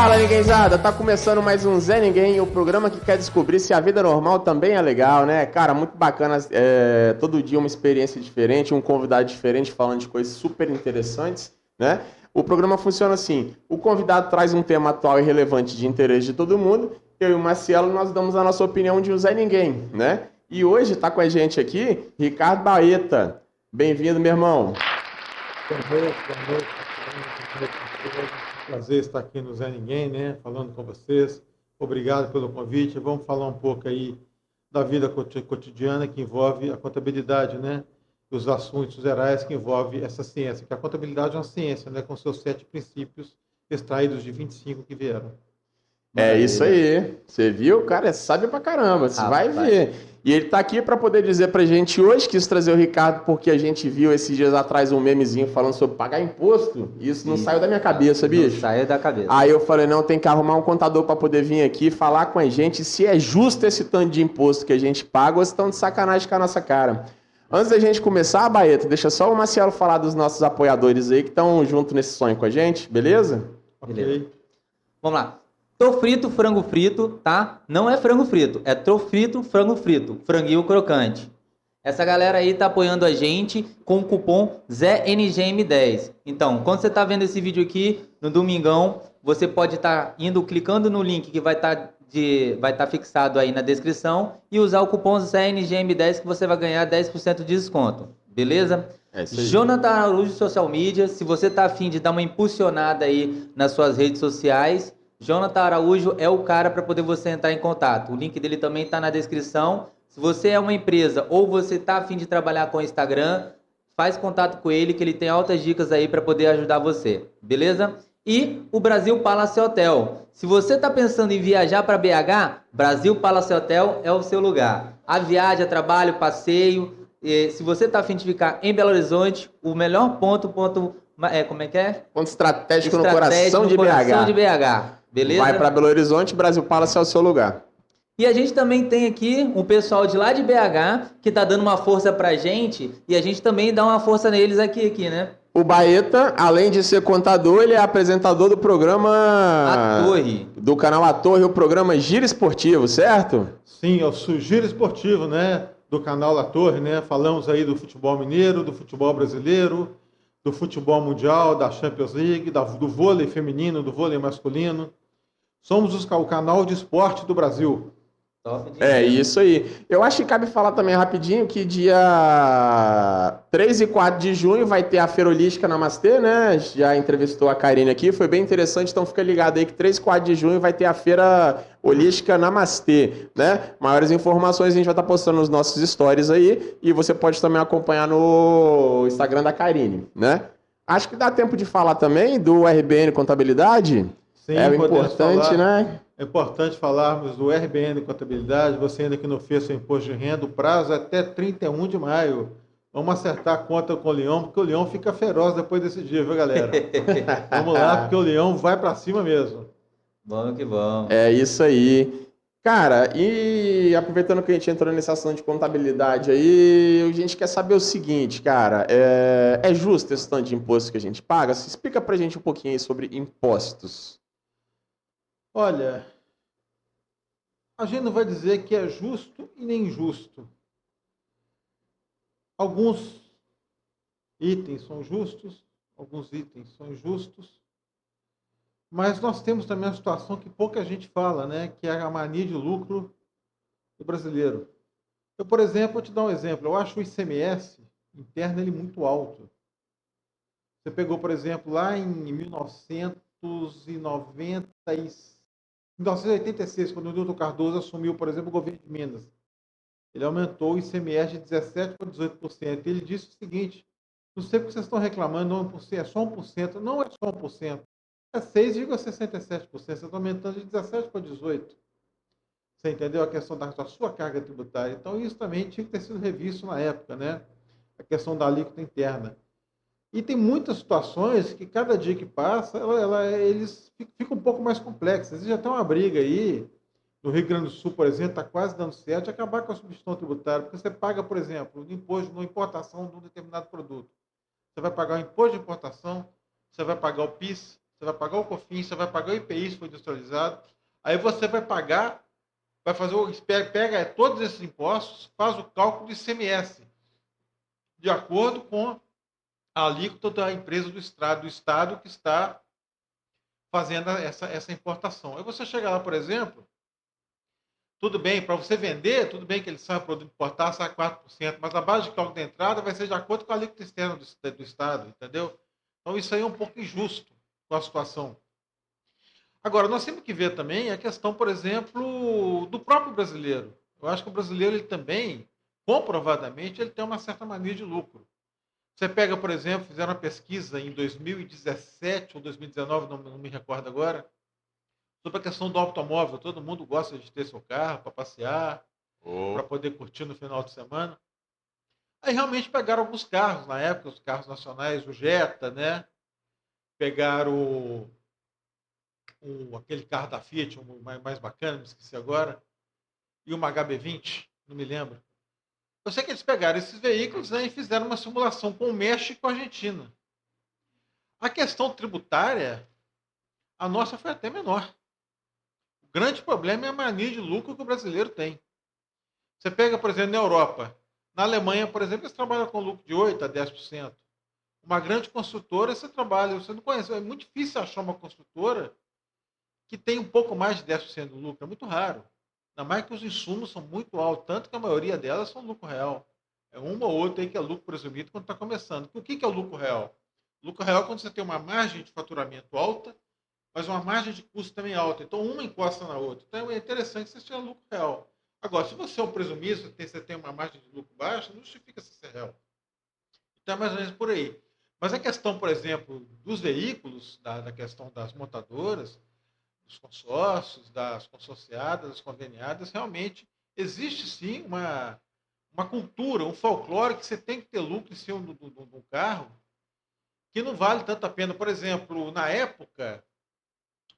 Fala, ninguémzada! Tá começando mais um Zé Ninguém, o programa que quer descobrir se a vida normal também é legal, né? Cara, muito bacana, todo dia uma experiência diferente, um convidado diferente falando de coisas super interessantes, né? O programa funciona assim, o convidado traz um tema atual e relevante de interesse de todo mundo, eu e o Marcelo, nós damos a nossa opinião de um Zé Ninguém, né? E hoje tá com a gente aqui, Ricardo Baeta. Bem-vindo, meu irmão. Boa noite. Prazer estar aqui no Zé Ninguém, né? Falando com vocês. Obrigado pelo convite. Vamos falar um pouco aí da vida cotidiana que envolve a contabilidade, né? Os assuntos gerais que envolvem essa ciência, que a contabilidade é uma ciência, né? Com seus 7 princípios extraídos de 25 que vieram. É isso Maravilha. aí. Você viu? Cara, é sábio pra caramba. Você vai Rapaz. ver. E ele tá aqui pra poder dizer pra gente hoje, quis trazer o Ricardo, porque a gente viu esses dias atrás um memezinho falando sobre pagar imposto. E isso não saiu da minha cabeça, bicho. Não saiu da cabeça. Aí eu falei, não, tem que arrumar um contador pra poder vir aqui falar com a gente se é justo esse tanto de imposto que a gente paga ou se estão de sacanagem com a nossa cara. Antes da gente começar, Baeta, deixa só o Marcelo falar dos nossos apoiadores aí que estão junto nesse sonho com a gente, beleza? Beleza. Vamos lá. Tô frito, frango frito, tá? Não é frango frito, é tô frito, franguinho crocante. Essa galera aí tá apoiando a gente com o cupom ZNGM10. Então, quando você tá vendo esse vídeo aqui, no domingão, você pode estar clicando no link que vai estar fixado aí na descrição e usar o cupom ZNGM10 que você vai ganhar 10% de desconto. Beleza? É isso aí. Jonathan Araújo Social Media, se você tá afim de dar uma impulsionada aí nas suas redes sociais, Jonathan Araújo é o cara para poder você entrar em contato. O link dele também está na descrição. Se você é uma empresa ou você está afim de trabalhar com o Instagram, faz contato com ele que ele tem altas dicas aí para poder ajudar você. Beleza? E o Brasil Palace Hotel. Se você está pensando em viajar para BH, Brasil Palace Hotel é o seu lugar. A viagem, a trabalho, passeio. Se você está afim de ficar em Belo Horizonte, o melhor ponto como é que é? Ponto estratégico no coração de BH. Beleza? Vai para Belo Horizonte, Brasil Palace é o seu lugar. E a gente também tem aqui um pessoal de lá de BH que tá dando uma força pra gente e a gente também dá uma força neles aqui, né? O Baeta, além de ser contador, ele é apresentador do programa... A Torre. Do canal A Torre, o programa Giro Esportivo, certo? Sim, é o Giro Esportivo, né? Do canal La Torre, né? Falamos aí do futebol mineiro, do futebol brasileiro, do futebol mundial, da Champions League, do vôlei feminino, do vôlei masculino. Somos o canal de esporte do Brasil. É isso aí. Eu acho que cabe falar também rapidinho que dia 3 e 4 de junho vai ter a Feira Holística Namastê, né? Já entrevistou a Karine aqui, foi bem interessante, então fica ligado aí que 3 e 4 de junho vai ter a Feira Holística Namastê, né? Maiores informações a gente vai estar postando nos nossos stories aí e você pode também acompanhar no Instagram da Karine, né? Acho que dá tempo de falar também do RBN Contabilidade. Sim, é importante, né? É importante falarmos do RBN Contabilidade. Você ainda que não fez seu imposto de renda, o prazo é até 31 de maio. Vamos acertar a conta com o Leão, porque o Leão fica feroz depois desse dia, viu, galera? Vamos lá, porque o Leão vai para cima mesmo. Vamos que vamos. É isso aí. Cara, e aproveitando que a gente entrou nesse assunto de contabilidade aí, a gente quer saber o seguinte, cara, é justo esse tanto de imposto que a gente paga? Explica pra gente um pouquinho aí sobre impostos. Olha, a gente não vai dizer que é justo e nem injusto. Alguns itens são justos, alguns itens são injustos, mas nós temos também a situação que pouca gente fala, né? Que é a mania de lucro do brasileiro. Eu, por exemplo, vou te dar um exemplo. Eu acho o ICMS interno ele muito alto. Você pegou, por exemplo, lá em 1986, quando o Nilton Cardoso assumiu, por exemplo, o governo de Minas. Ele aumentou o ICMS de 17% para 18%. Ele disse o seguinte: não sei porque vocês estão reclamando, não, é só 1%. Não é só 1%. É 6,67%. Você está aumentando de 17% para 18%. Você entendeu a questão da sua carga tributária? Então, isso também tinha que ter sido revisto na época, né? A questão da alíquota interna. E tem muitas situações que cada dia que passa, eles ficam um pouco mais complexas. Existe até uma briga aí, no Rio Grande do Sul, por exemplo, está quase dando certo de acabar com a substituição tributária, porque você paga, por exemplo, o imposto na importação de um determinado produto. Você vai pagar o imposto de importação, você vai pagar o PIS, você vai pagar o COFINS, você vai pagar o IPI se for industrializado, aí você vai pagar, vai fazer pega todos esses impostos, faz o cálculo do ICMS, de acordo com a alíquota da empresa do estado que está fazendo essa importação. Aí você chega lá, por exemplo, tudo bem, para você vender, tudo bem que ele sai produto importado, sai 4%, mas a base de cálculo da entrada vai ser de acordo com a alíquota externa do Estado, entendeu? Então isso aí é um pouco injusto com a situação. Agora, nós temos que ver também a questão, por exemplo, do próprio brasileiro. Eu acho que o brasileiro, ele também, comprovadamente, ele tem uma certa mania de lucro. Você pega, por exemplo, fizeram uma pesquisa em 2017 ou 2019, não me recordo agora, sobre a questão do automóvel. Todo mundo gosta de ter seu carro para passear, para poder curtir no final de semana. Aí realmente pegaram alguns carros, na época, os carros nacionais, o Jetta, né? Pegaram aquele carro da Fiat, mais bacana, me esqueci agora, e uma HB20, não me lembro. Eu sei que eles pegaram esses veículos, né, e fizeram uma simulação com o México e com a Argentina. A questão tributária, a nossa foi até menor. O grande problema é a mania de lucro que o brasileiro tem. Você pega, por exemplo, na Europa. Na Alemanha, por exemplo, eles trabalham com lucro de 8% a 10%. Uma grande construtora, você não conhece. É muito difícil achar uma construtora que tem um pouco mais de 10% do lucro. É muito raro. Ainda mais que os insumos são muito altos, tanto que a maioria delas são lucro real. É uma ou outra aí que é lucro presumido quando está começando. O que é o lucro real? O lucro real é quando você tem uma margem de faturamento alta, mas uma margem de custo também alta. Então, uma encosta na outra. Então, é interessante você ter lucro real. Agora, se você é um presumista, você tem uma margem de lucro baixa, não justifica ser real. Então, é mais ou menos por aí. Mas a questão, por exemplo, dos veículos, da questão das montadoras, dos consórcios, das consorciadas, das conveniadas, realmente existe sim uma cultura, um folclore que você tem que ter lucro em cima do carro, que não vale tanto a pena. Por exemplo, na época,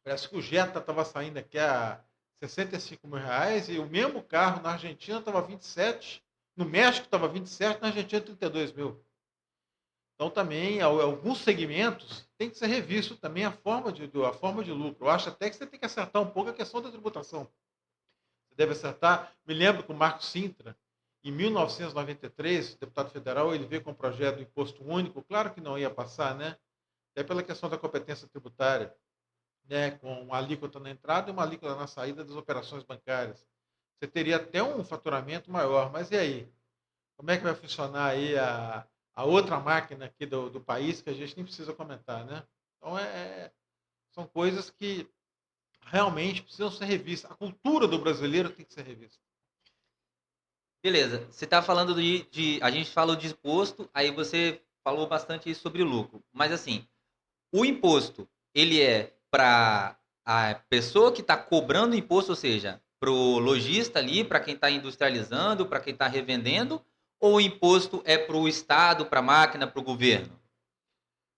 parece que o Jetta estava saindo aqui a R$ 65.000 e o mesmo carro na Argentina estava 27, no México estava 27, na Argentina 32 mil. Então também alguns segmentos tem que ser revisto também a forma de lucro. Eu acho até que você tem que acertar um pouco a questão da tributação. Você deve acertar. Me lembro que o Marco Sintra, em 1993, deputado federal, ele veio com um projeto do imposto único, claro que não ia passar, né? Até pela questão da competência tributária, né? Com uma alíquota na entrada e uma alíquota na saída das operações bancárias. Você teria até um faturamento maior, mas e aí? Como é que vai funcionar aí a outra máquina aqui do país que a gente nem precisa comentar, né? Então, são coisas que realmente precisam ser revistas. A cultura do brasileiro tem que ser revista. Beleza, você está falando a gente falou de imposto, aí você falou bastante sobre lucro. Mas assim, o imposto, ele é para a pessoa que está cobrando imposto, ou seja, para o lojista ali, para quem está industrializando, para quem está revendendo, ou o imposto é para o Estado, para a máquina, para o governo?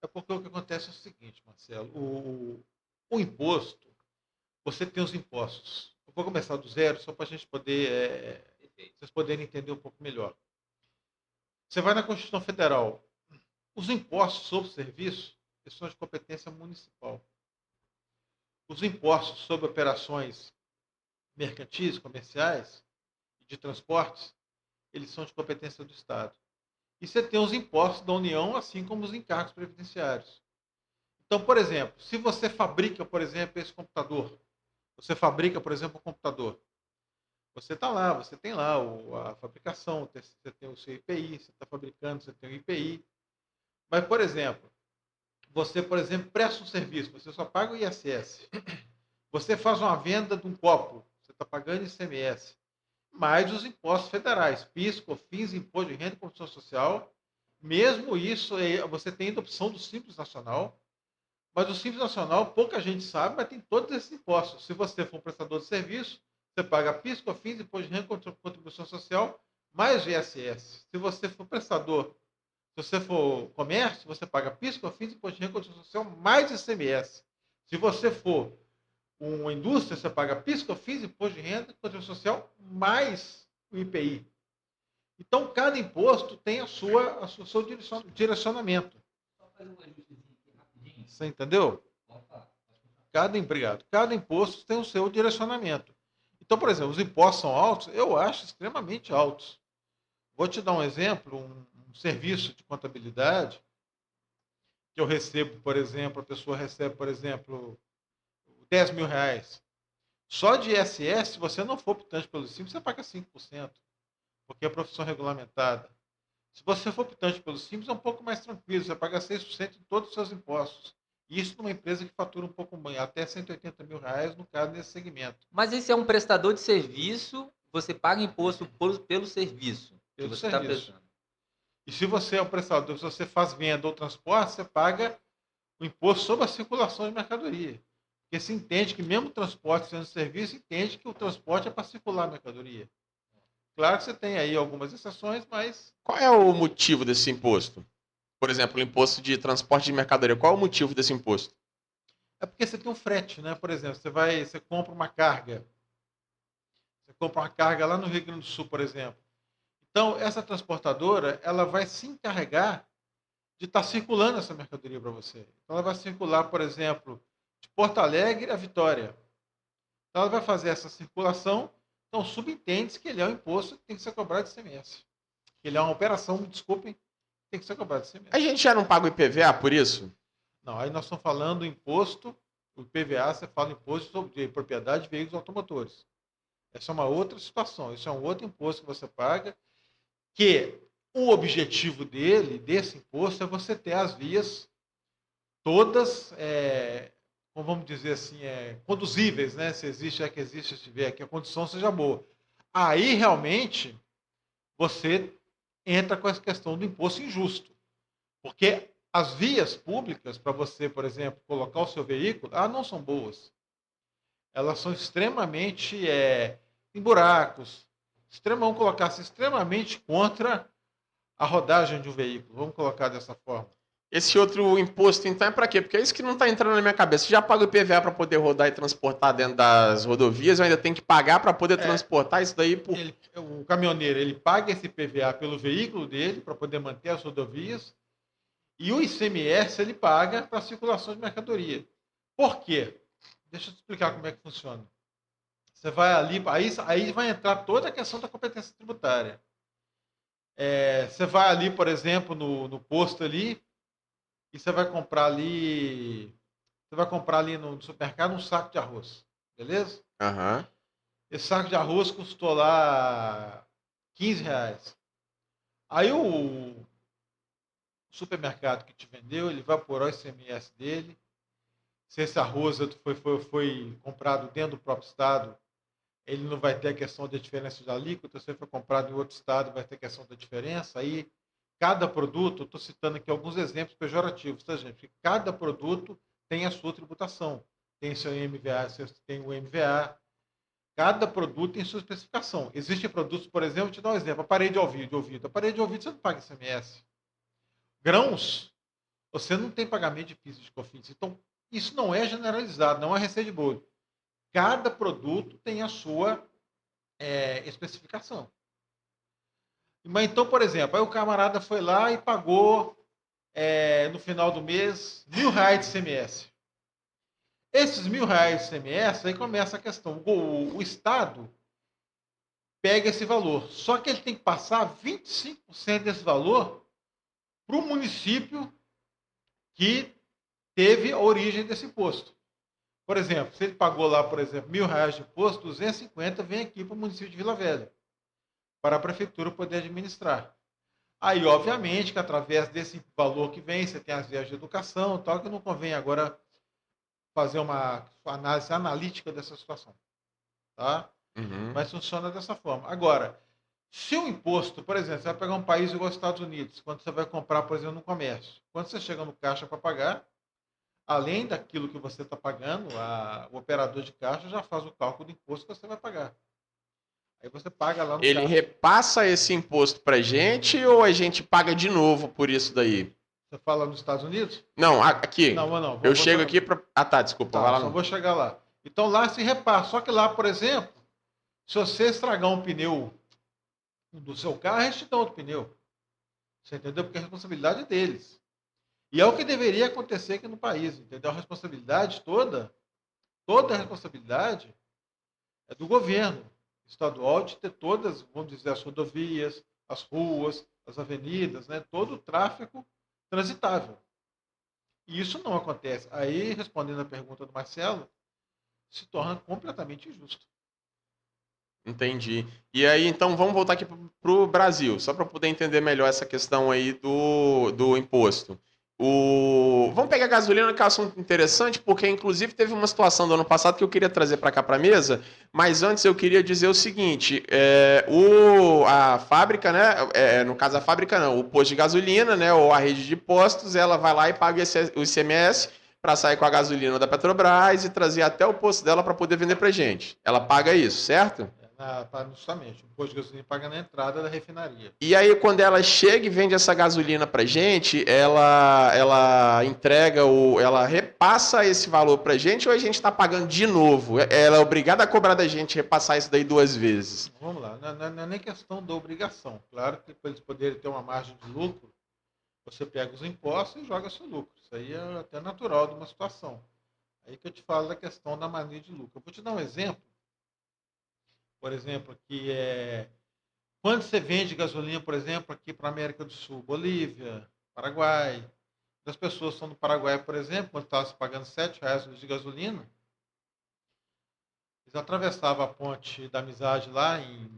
É porque o que acontece é o seguinte, Marcelo, o imposto, você tem os impostos. Eu vou começar do zero, só para a gente poder, vocês poderem entender um pouco melhor. Você vai na Constituição Federal, os impostos sobre serviço, eles são de competência municipal. Os impostos sobre operações mercantis, comerciais e de transportes, eles são de competência do Estado. E você tem os impostos da União, assim como os encargos previdenciários. Então, por exemplo, se você fabrica, por exemplo, esse computador, você fabrica, por exemplo, um computador, você está lá, você tem lá a fabricação, você tem o seu IPI, você está fabricando, você tem o IPI. Mas, por exemplo, você, por exemplo, presta um serviço, você só paga o ISS. Você faz uma venda de um copo, você está pagando ICMS. Mais os impostos federais, PIS, COFINS, Imposto de Renda e Contribuição Social. Mesmo isso, você tem a opção do Simples Nacional, mas o Simples Nacional, pouca gente sabe, mas tem todos esses impostos. Se você for um prestador de serviço, você paga PIS, COFINS, Imposto de Renda e Contribuição Social, mais o ISS. Se você for prestador, se você for comércio, você paga PIS, COFINS, Imposto de Renda e Contribuição Social, mais ICMS. Se você for uma indústria, você paga PIS, COFINS, Imposto de Renda, Contribuição Social, mais o IPI. Então, cada imposto tem o seu direcionamento. Só fazer um ajustezinho aqui rapidinho. Você entendeu? Cada imposto tem o seu direcionamento. Então, por exemplo, os impostos são altos? Eu acho extremamente altos. Vou te dar um exemplo, um serviço de contabilidade que eu recebo, por exemplo, a pessoa recebe, por exemplo, R$ 10.000. Só de ISS, se você não for optante pelo Simples, você paga 5%, porque é profissão regulamentada. Se você for optante pelo Simples, é um pouco mais tranquilo, você paga 6% em todos os seus impostos. Isso numa empresa que fatura um pouco mais, até R$ 180.000, no caso, nesse segmento. Mas esse é um prestador de serviço, você paga imposto pelo serviço que Pelo você está serviço. prestando. E se você é um prestador, se você faz venda ou transporte, você paga o imposto sobre a circulação de mercadoria. Porque se entende que mesmo o transporte sendo serviço, entende que o transporte é para circular a mercadoria. Claro que você tem aí algumas exceções, mas Qual é o motivo desse imposto? Por exemplo, o imposto de transporte de mercadoria. Qual é o motivo desse imposto? é porque você tem um frete, né? Por exemplo, você compra uma carga. Você compra uma carga lá no Rio Grande do Sul, por exemplo. Então, essa transportadora, ela vai se encarregar de estar circulando essa mercadoria para você. Então, ela vai circular, por exemplo, de Porto Alegre a Vitória. Então, ela vai fazer essa circulação. Então, subentende-se que ele é um imposto que tem que ser cobrado de ICMS. Ele é uma operação, me desculpem, que tem que ser cobrado de A ICMS. gente já não paga o IPVA por isso? Não, aí nós estamos falando do imposto, o IPVA, você fala imposto sobre propriedade de veículos automotores. Essa é uma outra situação, isso é um outro imposto que você paga, que o objetivo desse imposto, é você ter as vias todas, como vamos dizer assim, conduzíveis, né? Se existe, que existe, se tiver, que a condição seja boa. Aí, realmente, você entra com essa questão do imposto injusto. Porque as vias públicas, para você, por exemplo, colocar o seu veículo, não são boas. Elas são extremamente em buracos, vamos colocar assim, extremamente contra a rodagem de um veículo. Vamos colocar dessa forma. Esse outro imposto, então, é para quê? Porque é isso que não está entrando na minha cabeça. Já pago o IPVA para poder rodar e transportar dentro das rodovias, eu ainda tenho que pagar para poder transportar isso daí por... O caminhoneiro, ele paga esse PVA pelo veículo dele, para poder manter as rodovias, e o ICMS ele paga para a circulação de mercadoria. Por quê? Deixa eu te explicar como é que funciona. Você vai ali, aí vai entrar toda a questão da competência tributária. Você vai ali, por exemplo, no posto ali, e você vai comprar ali no supermercado um saco de arroz, beleza? Aham. Esse saco de arroz custou lá R$ 15. Aí o supermercado que te vendeu, ele vai apurar o ICMS dele. Se esse arroz foi comprado dentro do próprio estado, ele não vai ter a questão da diferença de alíquota. Se foi comprado em outro estado, vai ter a questão da diferença. Aí, cada produto, estou citando aqui alguns exemplos pejorativos, tá, gente? Porque cada produto tem a sua tributação. Tem seu IMVA, tem o MVA. Cada produto tem sua especificação. Existem produtos, por exemplo, vou te dar um exemplo, a parede de ouvido. A parede de ouvido você não paga ICMS. Grãos, você não tem pagamento de PIS e de COFINS. Então, isso não é generalizado, não é receita de bolo. Cada produto tem a sua especificação. Mas então, por exemplo, aí o camarada foi lá e pagou no final do mês R$ 1.000 de ICMS. Esses R$ 1.000 de ICMS, aí começa a questão. O Estado pega esse valor, só que ele tem que passar 25% desse valor para o município que teve a origem desse imposto. Por exemplo, se ele pagou lá, por exemplo, R$ 1.000 de imposto, 250 vem aqui para o município de Vila Velha, para a prefeitura poder administrar. Aí, obviamente, que através desse valor que vem, você tem as vias de educação, tal, que não convém agora fazer uma análise analítica dessa situação. Tá? Uhum. Mas funciona dessa forma. Agora, se o imposto, por exemplo, você vai pegar um país igual os Estados Unidos, quando você vai comprar, por exemplo, no comércio, quando você chega no caixa para pagar, além daquilo que você está pagando, o operador de caixa já faz o cálculo do imposto que você vai pagar. Aí você paga lá no Ele caixa. repassa esse imposto pra gente ou a gente paga de novo por isso daí? Você fala nos Estados Unidos? Não, aqui. Não. Eu chego aqui para... Ah, tá, desculpa. Vai lá. Só vou chegar lá. Então lá se repassa. Só que lá, por exemplo, se você estragar um pneu do seu carro, eles te dão outro pneu. Você entendeu? Porque a responsabilidade é deles. E é o que deveria acontecer aqui no país, entendeu? A responsabilidade toda a responsabilidade é do governo estadual de ter todas, vamos dizer, as rodovias, as ruas, as avenidas, né? Todo o tráfego transitável. E isso não acontece. Aí, respondendo a pergunta do Marcelo, se torna completamente injusto. Entendi. E aí, então, vamos voltar aqui para o Brasil, só para poder entender melhor essa questão aí do imposto. Vamos pegar a gasolina, que é um assunto interessante, porque inclusive teve uma situação do ano passado que eu queria trazer para cá para a mesa, mas antes eu queria dizer o seguinte: a fábrica, né? No caso, a fábrica não, o posto de gasolina, né? Ou a rede de postos, ela vai lá e paga o ICMS para sair com a gasolina da Petrobras e trazer até o posto dela para poder vender para gente. Ela paga isso, certo? Justamente, o posto de gasolina paga na entrada da refinaria. E aí, quando ela chega e vende essa gasolina pra gente, ela entrega ela repassa esse valor pra gente ou a gente tá pagando de novo? Ela é obrigada a cobrar da gente repassar isso daí 2 vezes. Vamos lá, não é nem questão da obrigação. Claro que para eles poderem ter uma margem de lucro, você pega os impostos e joga seu lucro. Isso aí é até natural de uma situação. Aí que eu te falo da questão da mania de lucro. Eu vou te dar um exemplo. Por exemplo, que quando você vende gasolina, por exemplo, aqui para a América do Sul, Bolívia, Paraguai, as pessoas estão no Paraguai, por exemplo, quando estava se pagando R$ 7 de gasolina, eles atravessavam a ponte da Amizade lá em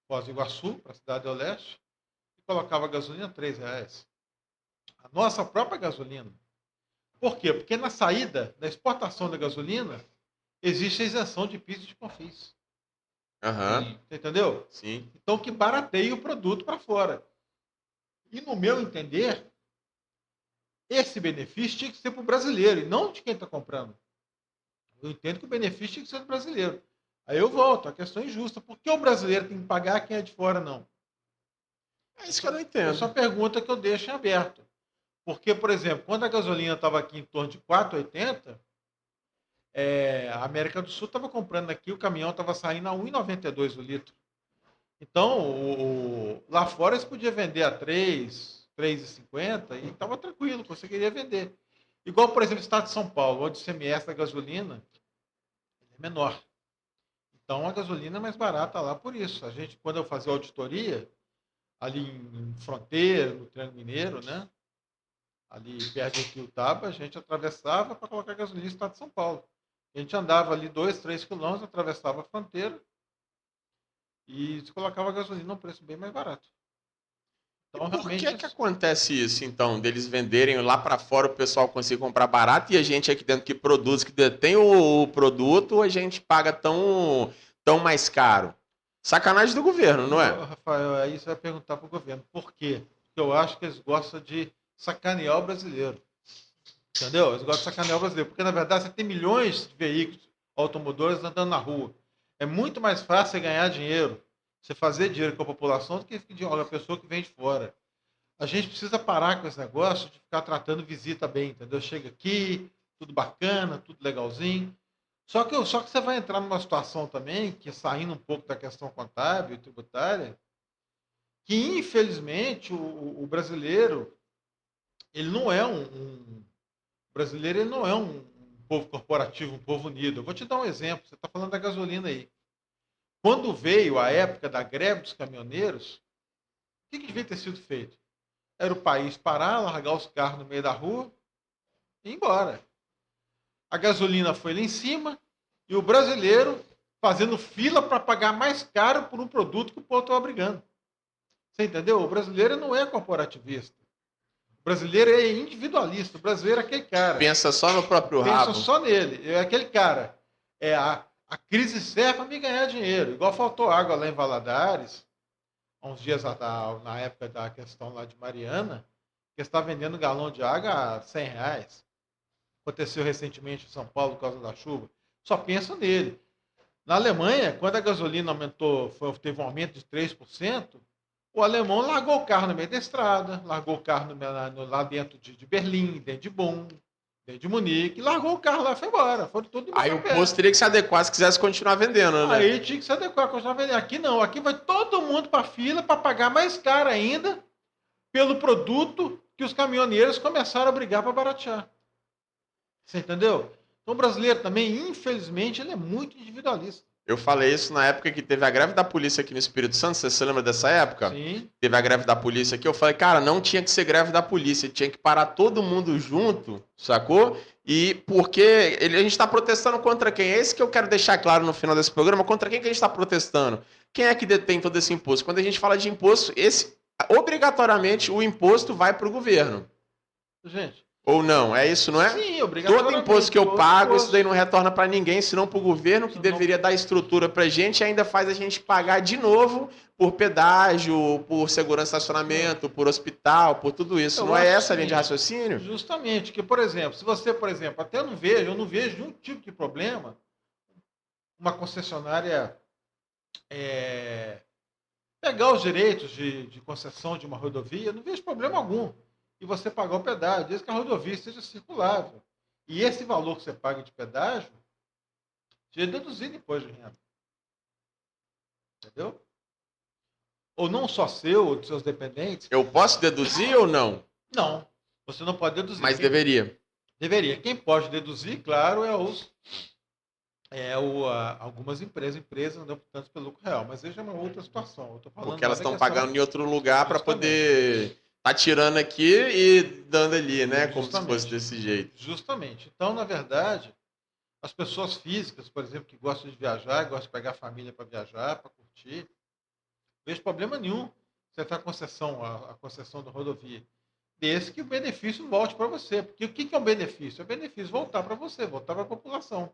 Foz do Iguaçu, para a cidade do Leste, e colocava a gasolina R$ 3. A nossa própria gasolina. Por quê? Porque na saída, na exportação da gasolina, existe a isenção de PIS e de COFINS. Aham. Você entendeu? Sim. Então, que barateia o produto para fora. E, no meu entender, esse benefício tinha que ser para o brasileiro e não de quem está comprando. Eu entendo que o benefício tinha que ser do brasileiro. Aí eu volto, a questão é injusta. Por que o brasileiro tem que pagar, quem é de fora não? É isso que eu não entendo. Essa é uma pergunta que eu deixo em aberto. Porque, por exemplo, quando a gasolina estava aqui em torno de 4,80, a América do Sul estava comprando aqui, o caminhão estava saindo a 1,92 o litro. Então, lá fora você podia vender a 3,50 e estava tranquilo, você queria vender. Igual, por exemplo, o estado de São Paulo, onde o ICMS da gasolina é menor. Então, a gasolina é mais barata lá por isso. A gente, quando eu fazia auditoria, ali em Fronteira, no Triângulo Mineiro, né? Ali perto de Itiutaba, a gente atravessava para colocar gasolina no estado de São Paulo. A gente andava ali 2, 3 quilômetros, atravessava a fronteira e se colocava gasolina a um preço bem mais barato. Então, por que acontece isso, então? Deles venderem lá para fora, o pessoal conseguir comprar barato e a gente aqui dentro que produz, que detém o produto, a gente paga tão mais caro? Sacanagem do governo, não é? Rafael, aí você vai perguntar para o governo. Por quê? Porque eu acho que eles gostam de sacanear o brasileiro. Entendeu? Eles gostam de sacanear o brasileiro. Porque, na verdade, você tem milhões de veículos automotores andando na rua. É muito mais fácil você ganhar dinheiro, você fazer dinheiro com a população, do que a pessoa que vem de fora. A gente precisa parar com esse negócio de ficar tratando visita bem, entendeu? Chega aqui, tudo bacana, tudo legalzinho. Só que você vai entrar numa situação também, que saindo um pouco da questão contábil e tributária, que infelizmente o brasileiro, ele não é brasileiro ele não é um povo corporativo, um povo unido. Eu vou te dar um exemplo. Você está falando da gasolina aí. Quando veio a época da greve dos caminhoneiros, o que devia ter sido feito? Era o país parar, largar os carros no meio da rua e ir embora. A gasolina foi lá em cima e o brasileiro fazendo fila para pagar mais caro por um produto que o povo estava brigando. Você entendeu? O brasileiro não é corporativista. O brasileiro é individualista. O brasileiro é aquele cara. Pensa só no próprio rabo. Pensa só nele. É aquele cara. A crise serve para me ganhar dinheiro. Igual faltou água lá em Valadares, há uns dias na época da questão lá de Mariana, que está vendendo galão de água a R$ 100. Aconteceu recentemente em São Paulo por causa da chuva. Só pensa nele. Na Alemanha, quando a gasolina aumentou, teve um aumento de 3%, o alemão largou o carro no meio da estrada, largou o carro lá dentro de Berlim, dentro de Bonn, dentro de Munique, largou o carro lá e foi embora. Foram tudo Aí o posto teria que se adequar se quisesse continuar vendendo, né? Aí tinha que se adequar, continuar vendendo. Aqui não, aqui vai todo mundo para a fila para pagar mais caro ainda pelo produto que os caminhoneiros começaram a brigar para baratear. Você entendeu? Então o brasileiro também, infelizmente, ele é muito individualista. Eu falei isso na época que teve a greve da polícia aqui no Espírito Santo. Você se lembra dessa época? Sim. Teve a greve da polícia aqui. Eu falei, cara, não tinha que ser greve da polícia. Tinha que parar todo mundo junto, sacou? E porque a gente está protestando contra quem? É isso que eu quero deixar claro no final desse programa. Contra quem que a gente está protestando? Quem é que detém todo esse imposto? Quando a gente fala de imposto, obrigatoriamente o imposto vai para o governo. Gente. Ou não? É isso, não é? Sim, obrigatoriamente. Todo imposto que eu pago, isso daí não retorna para ninguém, senão para o governo, que deveria dar estrutura para a gente, e ainda faz a gente pagar de novo por pedágio, por segurança de estacionamento, por hospital, por tudo isso. Não é essa a linha de raciocínio? Justamente, que, por exemplo, se você, por exemplo, até eu não vejo nenhum tipo de problema uma concessionária pegar os direitos de concessão de uma rodovia, não vejo problema algum. E você pagar o pedágio, desde que a rodovia seja circulável. E esse valor que você paga de pedágio, seja deduzido imposto de renda. Entendeu? Ou não só seu, ou dos seus dependentes. Eu posso deduzir ou não? Não, você não pode deduzir. Mas deveria. Deveria. Quem pode deduzir, claro, algumas empresas não optando pelo lucro real. Mas veja uma outra situação. Eu tô falando porque elas estão pagando em outro lugar para poder tá tirando aqui e dando ali, né? Como se fosse desse jeito. Justamente. Então, na verdade, as pessoas físicas, por exemplo, que gostam de viajar, gostam de pegar a família para viajar, para curtir, não vejo problema nenhum você faz a concessão da rodovia. Desde que o benefício volte para você. Porque o que é o benefício? É o benefício voltar para você, voltar para a população.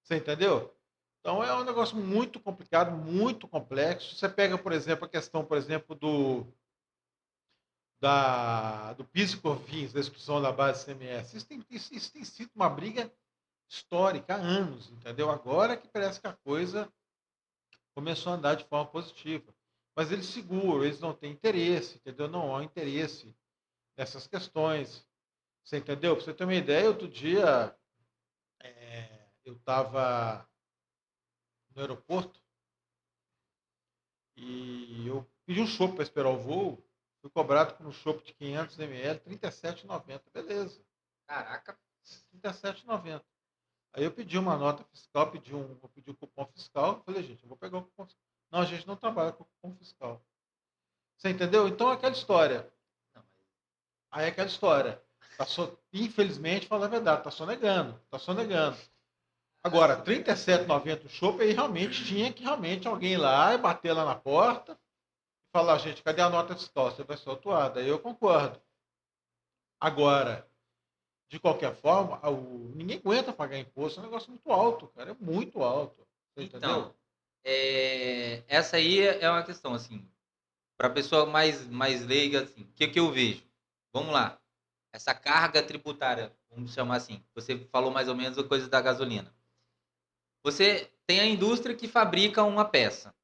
Você entendeu? Então é um negócio muito complicado, muito complexo. Você pega, por exemplo, a questão, por exemplo, do PIS e COFINS, da exclusão da base CMS. Isso tem sido uma briga histórica há anos, entendeu? Agora que parece que a coisa começou a andar de forma positiva. Mas eles seguram, eles não têm interesse, entendeu? Não há interesse nessas questões. Você entendeu? Para você ter uma ideia, outro dia eu estava no aeroporto e eu pedi um chopp para esperar o voo. Fui cobrado por um chopp de 500 ml, R$ 37,90. Beleza. Caraca. R$ 37,90. Aí eu pedi uma nota fiscal, pedi um cupom fiscal. Falei, gente, eu vou pegar o cupom fiscal. Não, a gente não trabalha com cupom fiscal. Você entendeu? Então é aquela história. Aí é aquela história. Infelizmente, fala a verdade, está sonegando. Agora, R$ 37,90 o chopp, aí realmente tinha que alguém ir lá e bater lá na porta e falar, gente, cadê a nota fiscal? Você vai ser autuado. Aí eu concordo. Agora, de qualquer forma, ninguém aguenta pagar imposto, é um negócio muito alto, cara, é muito alto. Você então, essa aí é uma questão, assim, para a pessoa mais leiga, assim, o que eu vejo? Vamos lá, essa carga tributária, vamos chamar assim, você falou mais ou menos a coisa da gasolina. Você tem a indústria que fabrica uma peça,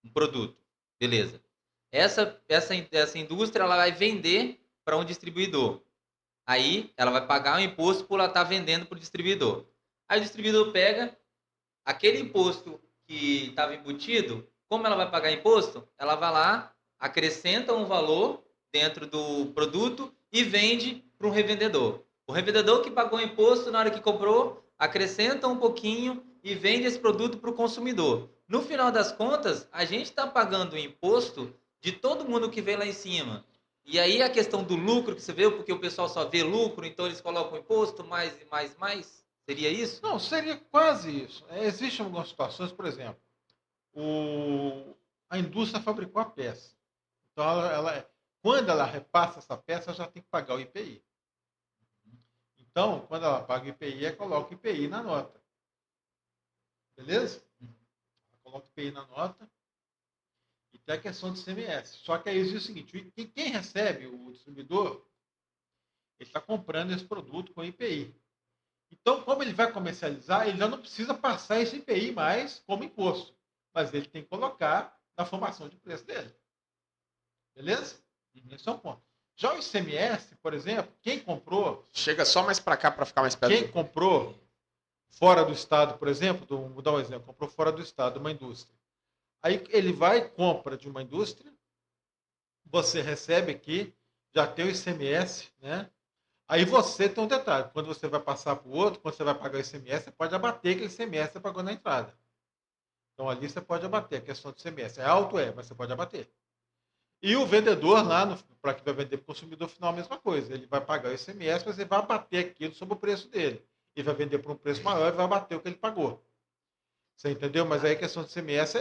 um produto, beleza. Essa indústria ela vai vender para um distribuidor. Aí ela vai pagar um imposto por ela estar vendendo para o distribuidor. Aí o distribuidor pega aquele imposto que estava embutido, como ela vai pagar imposto, ela vai lá, acrescenta um valor dentro do produto e vende para um revendedor. O revendedor que pagou o imposto na hora que comprou, acrescenta um pouquinho e vende esse produto para o consumidor. No final das contas, a gente está pagando o imposto de todo mundo que vem lá em cima. E aí a questão do lucro que você vê, porque o pessoal só vê lucro, então eles colocam imposto, mais. Seria isso? Não, seria quase isso. Existem algumas situações, por exemplo, a indústria fabricou a peça. Então, quando ela repassa essa peça, ela já tem que pagar o IPI. Então, quando ela paga o IPI, ela coloca o IPI na nota. Beleza? Ela coloca o IPI na nota. E tem a questão do CMS. Só que aí existe o seguinte, quem recebe, o distribuidor, ele está comprando esse produto com IPI. Então, como ele vai comercializar, ele já não precisa passar esse IPI mais como imposto. Mas ele tem que colocar na formação de preço dele. Beleza? Esse é um ponto. Já o ICMS, por exemplo, quem comprou... Chega só mais para cá para ficar mais perto. Quem comprou fora do estado, por exemplo, vou dar um exemplo, comprou fora do estado uma indústria. Aí ele vai, compra de uma indústria, você recebe aqui, já tem o ICMS, né? Aí você tem um detalhe, quando você vai passar para o outro, quando você vai pagar o ICMS, você pode abater aquele ICMS que você pagou na entrada. Então ali você pode abater a questão do ICMS. É alto, mas você pode abater. E o vendedor lá, para que vai vender para o consumidor final, a mesma coisa. Ele vai pagar o ICMS, mas ele vai abater aquilo sobre o preço dele. Ele vai vender por um preço maior e vai abater o que ele pagou. Você entendeu? Mas aí a questão do ICMS,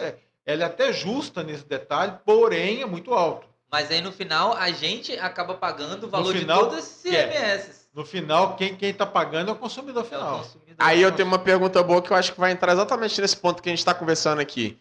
ela é até justa nesse detalhe, porém é muito alto. Mas aí no final a gente acaba pagando o valor final, de todos esses ICMS. No final, quem está pagando é o consumidor final. Aí eu tenho uma pergunta boa que eu acho que vai entrar exatamente nesse ponto que a gente está conversando aqui.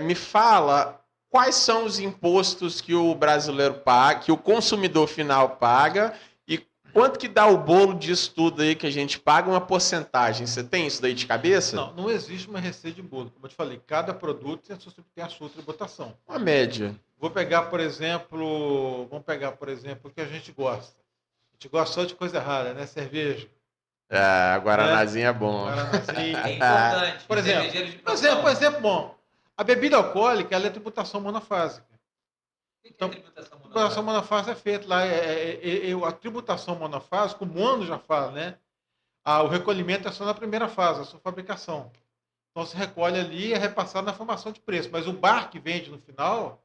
Me fala quais são os impostos que o brasileiro paga, que o consumidor final paga, e quanto que dá o bolo disso tudo aí que a gente paga, uma porcentagem. Você tem isso daí de cabeça? Não existe uma receita de bolo. Como eu te falei, cada produto tem a sua tributação. Uma média. Vamos pegar, por exemplo, o que a gente gosta. A gente gosta só de coisa rara, né? Cerveja. Guaranazinho é bom. Guaranazinho. É importante. Por exemplo, bom. A bebida alcoólica, ela é tributação monofásica. Então, a tributação monofásica é feita lá. A tributação monofásica, como o ano já fala, né? O recolhimento é só na primeira fase, a sua fabricação. Então, você recolhe ali e é repassado na formação de preço. Mas o bar que vende no final,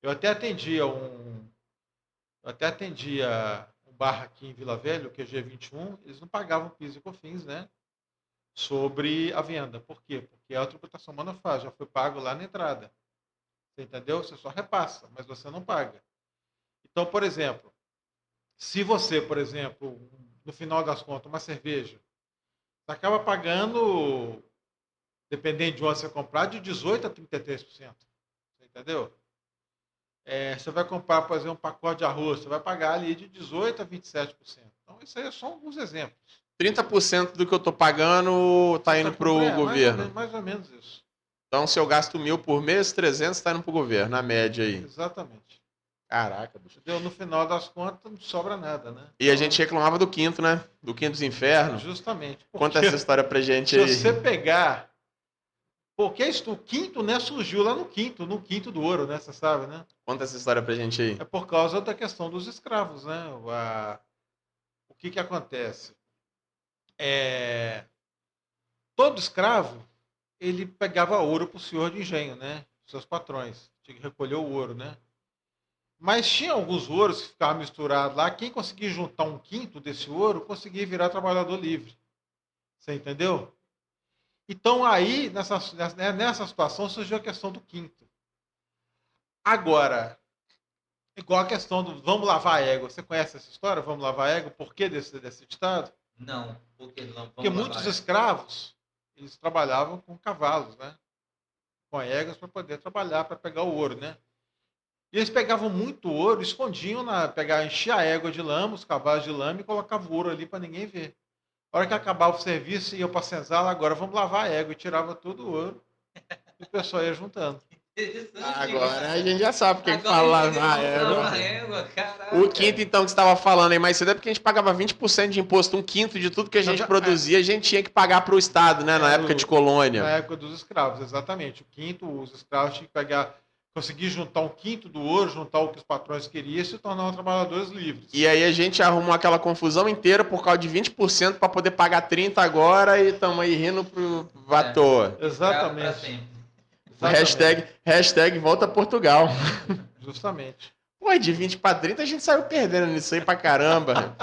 eu até atendia um bar aqui em Vila Velha, o QG21, eles não pagavam PIS e COFINS, né? Sobre a venda. Por quê? Porque a tributação monofásica já foi pago lá na entrada. Você entendeu? Você só repassa, mas você não paga. Então, por exemplo, se você, por exemplo, no final das contas, uma cerveja, você acaba pagando, dependendo de onde você comprar, de 18% a 33%. Você entendeu? Você vai comprar, por exemplo, um pacote de arroz, você vai pagar ali de 18% a 27%. Então, isso aí é só alguns exemplos. 30% do que eu estou pagando está indo para o governo. Mais ou menos isso. Então, se eu gasto 1.000 por mês, 300 está indo para o governo, na média aí. Exatamente. Caraca, bicho. No final das contas, não sobra nada, né? E a gente reclamava do quinto, né? Do quinto dos infernos. Justamente. Conta essa história pra gente aí. Se você pegar... Porque o quinto, né, surgiu lá no quinto do ouro, né? Você sabe, né? Conta essa história pra gente aí. É por causa da questão dos escravos, né? O que acontece? Todo escravo, ele pegava ouro pro senhor de engenho, né? Seus patrões. Tinha que recolher o ouro, né? Mas tinha alguns ouros que ficavam misturados lá. Quem conseguia juntar um quinto desse ouro, conseguia virar trabalhador livre. Você entendeu? Então, aí, nessa situação, surgiu a questão do quinto. Agora, igual a questão do vamos lavar a égua. Você conhece essa história? Vamos lavar a égua? Por que desse ditado? Não. Por que não? Porque muitos escravos, eles trabalhavam com cavalos, né? Com éguas para poder trabalhar, para pegar o ouro, né? E eles pegavam muito ouro, escondiam, enchia a égua de lama, os cavalos de lama e colocavam o ouro ali para ninguém ver. A hora que acabava o serviço, iam para a senzala, agora vamos lavar a égua. E tirava todo o ouro e o pessoal ia juntando. Agora a gente já sabe quem fala lavar a égua. O quinto, então, que você estava falando aí mais cedo, é porque a gente pagava 20% de imposto, um quinto de tudo que a gente produzia, a gente tinha que pagar para o Estado, né? Na época de colônia. Na época dos escravos, exatamente. O quinto, os escravos tinham que pegar... Conseguir juntar um quinto do ouro, juntar o que os patrões queriam e se tornar trabalhadores livres. E aí a gente arrumou aquela confusão inteira por causa de 20% para poder pagar 30% agora e estamos aí rindo à toa. Exatamente. Hashtag volta a Portugal. Justamente. Pô, de 20 para 30 a gente saiu perdendo nisso aí pra caramba.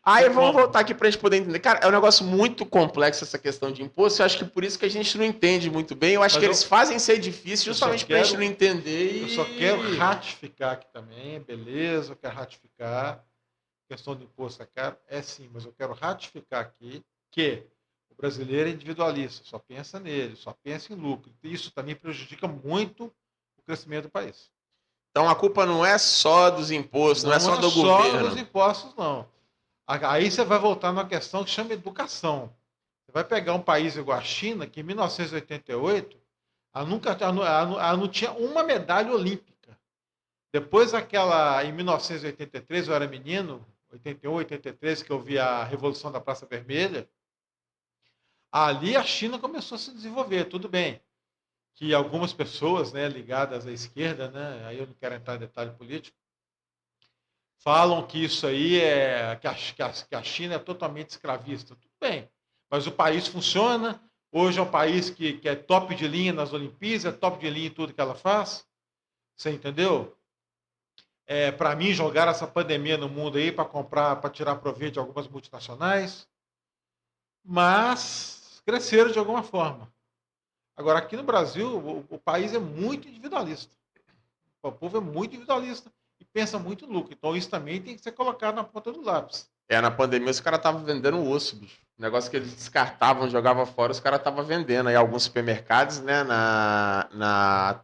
Aí vamos voltar aqui pra gente poder entender. Cara, é um negócio muito complexo essa questão de imposto. Eu acho que por isso que a gente não entende muito bem. Eu acho que eles fazem ser difícil justamente pra gente não entender. Eu só quero ratificar aqui também, beleza? Eu quero ratificar. A questão do imposto é caro? É sim, mas eu quero ratificar aqui que o brasileiro é individualista, só pensa nele, só pensa em lucro. Isso também prejudica muito o crescimento do país. Então a culpa não é só dos impostos, não é só do governo. Não é só dos impostos, não. Aí você vai voltar numa questão que chama educação. Você vai pegar um país igual a China, que em 1988, ela não tinha uma medalha olímpica. Depois em 1983, eu era menino, 81, 83, que eu vi a Revolução da Praça Vermelha, ali a China começou a se desenvolver, tudo bem. Que algumas pessoas, né, ligadas à esquerda, né, aí eu não quero entrar em detalhe político, falam que isso aí que a China é totalmente escravista. Tudo bem, mas o país funciona. Hoje é um país que é top de linha nas Olimpíadas, é top de linha em tudo que ela faz. Você entendeu? Para mim, jogar essa pandemia no mundo aí para tirar proveito de algumas multinacionais, mas cresceram de alguma forma. Agora, aqui no Brasil, o país é muito individualista. O povo é muito individualista e pensa muito em lucro. Então, isso também tem que ser colocado na ponta do lápis. Na pandemia os caras estavam vendendo osso, bicho. O negócio que eles descartavam, jogavam fora, os caras estavam vendendo. Aí alguns supermercados, né?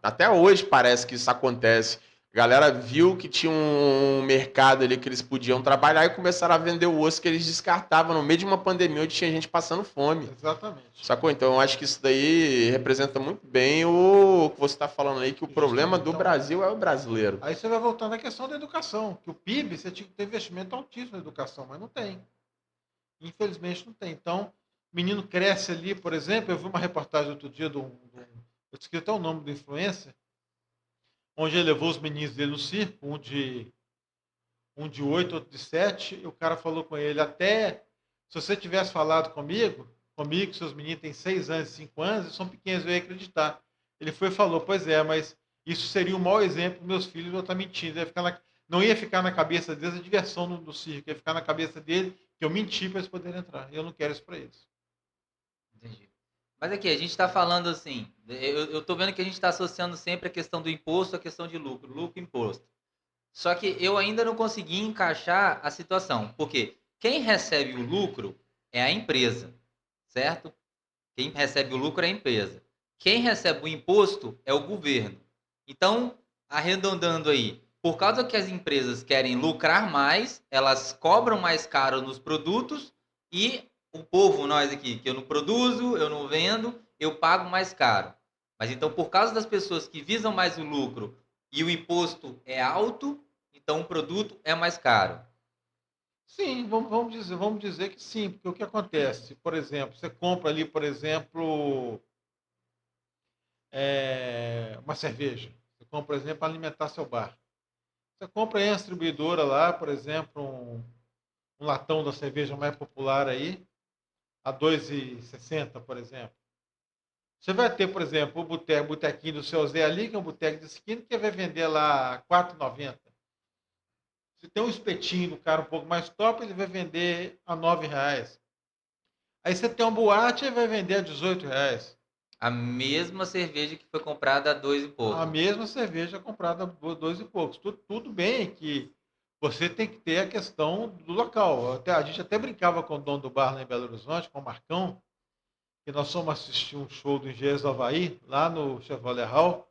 Até hoje parece que isso acontece. A galera viu que tinha um mercado ali que eles podiam trabalhar e começaram a vender o osso que eles descartavam no meio de uma pandemia onde tinha gente passando fome. Exatamente. Sacou? Então eu acho que isso daí representa muito bem o que você está falando aí, que o problema do Brasil é o brasileiro. Aí você vai voltar na questão da educação, que o PIB, você tinha que ter investimento altíssimo na educação, mas não tem. Infelizmente não tem. Então, o menino cresce ali, por exemplo, eu vi uma reportagem outro dia eu esqueci até o nome do influencer, onde ele levou os meninos dele no circo, um de 8, outro de 7, e o cara falou com ele, até se você tivesse falado comigo, seus meninos têm 6 anos, 5 anos, e são pequenos, eu ia acreditar. Ele foi e falou, pois é, mas isso seria um mau exemplo para meus filhos, eu estar mentindo. Não ia ficar na cabeça deles a diversão do circo, ia ficar na cabeça dele que eu menti para eles poderem entrar. E eu não quero isso para eles. Entendi. Mas aqui, a gente está falando assim, eu estou vendo que a gente está associando sempre a questão do imposto à questão de lucro, imposto. Só que eu ainda não consegui encaixar a situação, porque quem recebe o lucro é a empresa, certo? Quem recebe o lucro é a empresa. Quem recebe o imposto é o governo. Então, arredondando aí, por causa que as empresas querem lucrar mais, elas cobram mais caro nos produtos e o povo, nós aqui, que eu não produzo, eu não vendo, eu pago mais caro. Mas então, por causa das pessoas que visam mais o lucro e o imposto é alto, então o produto é mais caro. Sim, vamos dizer que sim, porque o que acontece? Por exemplo, você compra ali, por exemplo, uma cerveja. Você compra, por exemplo, para alimentar seu bar. Você compra aí uma distribuidora lá, por exemplo, um latão da cerveja mais popular aí, a R$ 2,60, por exemplo. Você vai ter, por exemplo, o botequinho do seu Zé ali, que é um boteco de esquina, que vai vender lá R$ 4,90. Se tem um espetinho do cara um pouco mais top, ele vai vender a R$ 9,00. Aí você tem uma boate e vai vender a R$ 18,00. A mesma cerveja que foi comprada a 2 e pouco. A mesma cerveja comprada a 2 e poucos. Tudo bem que você tem que ter a questão do local. A gente até brincava com o dono do bar lá em Belo Horizonte, com o Marcão, que nós fomos assistir um show do Engenheiros do Havaí, lá no Chevrolet Hall.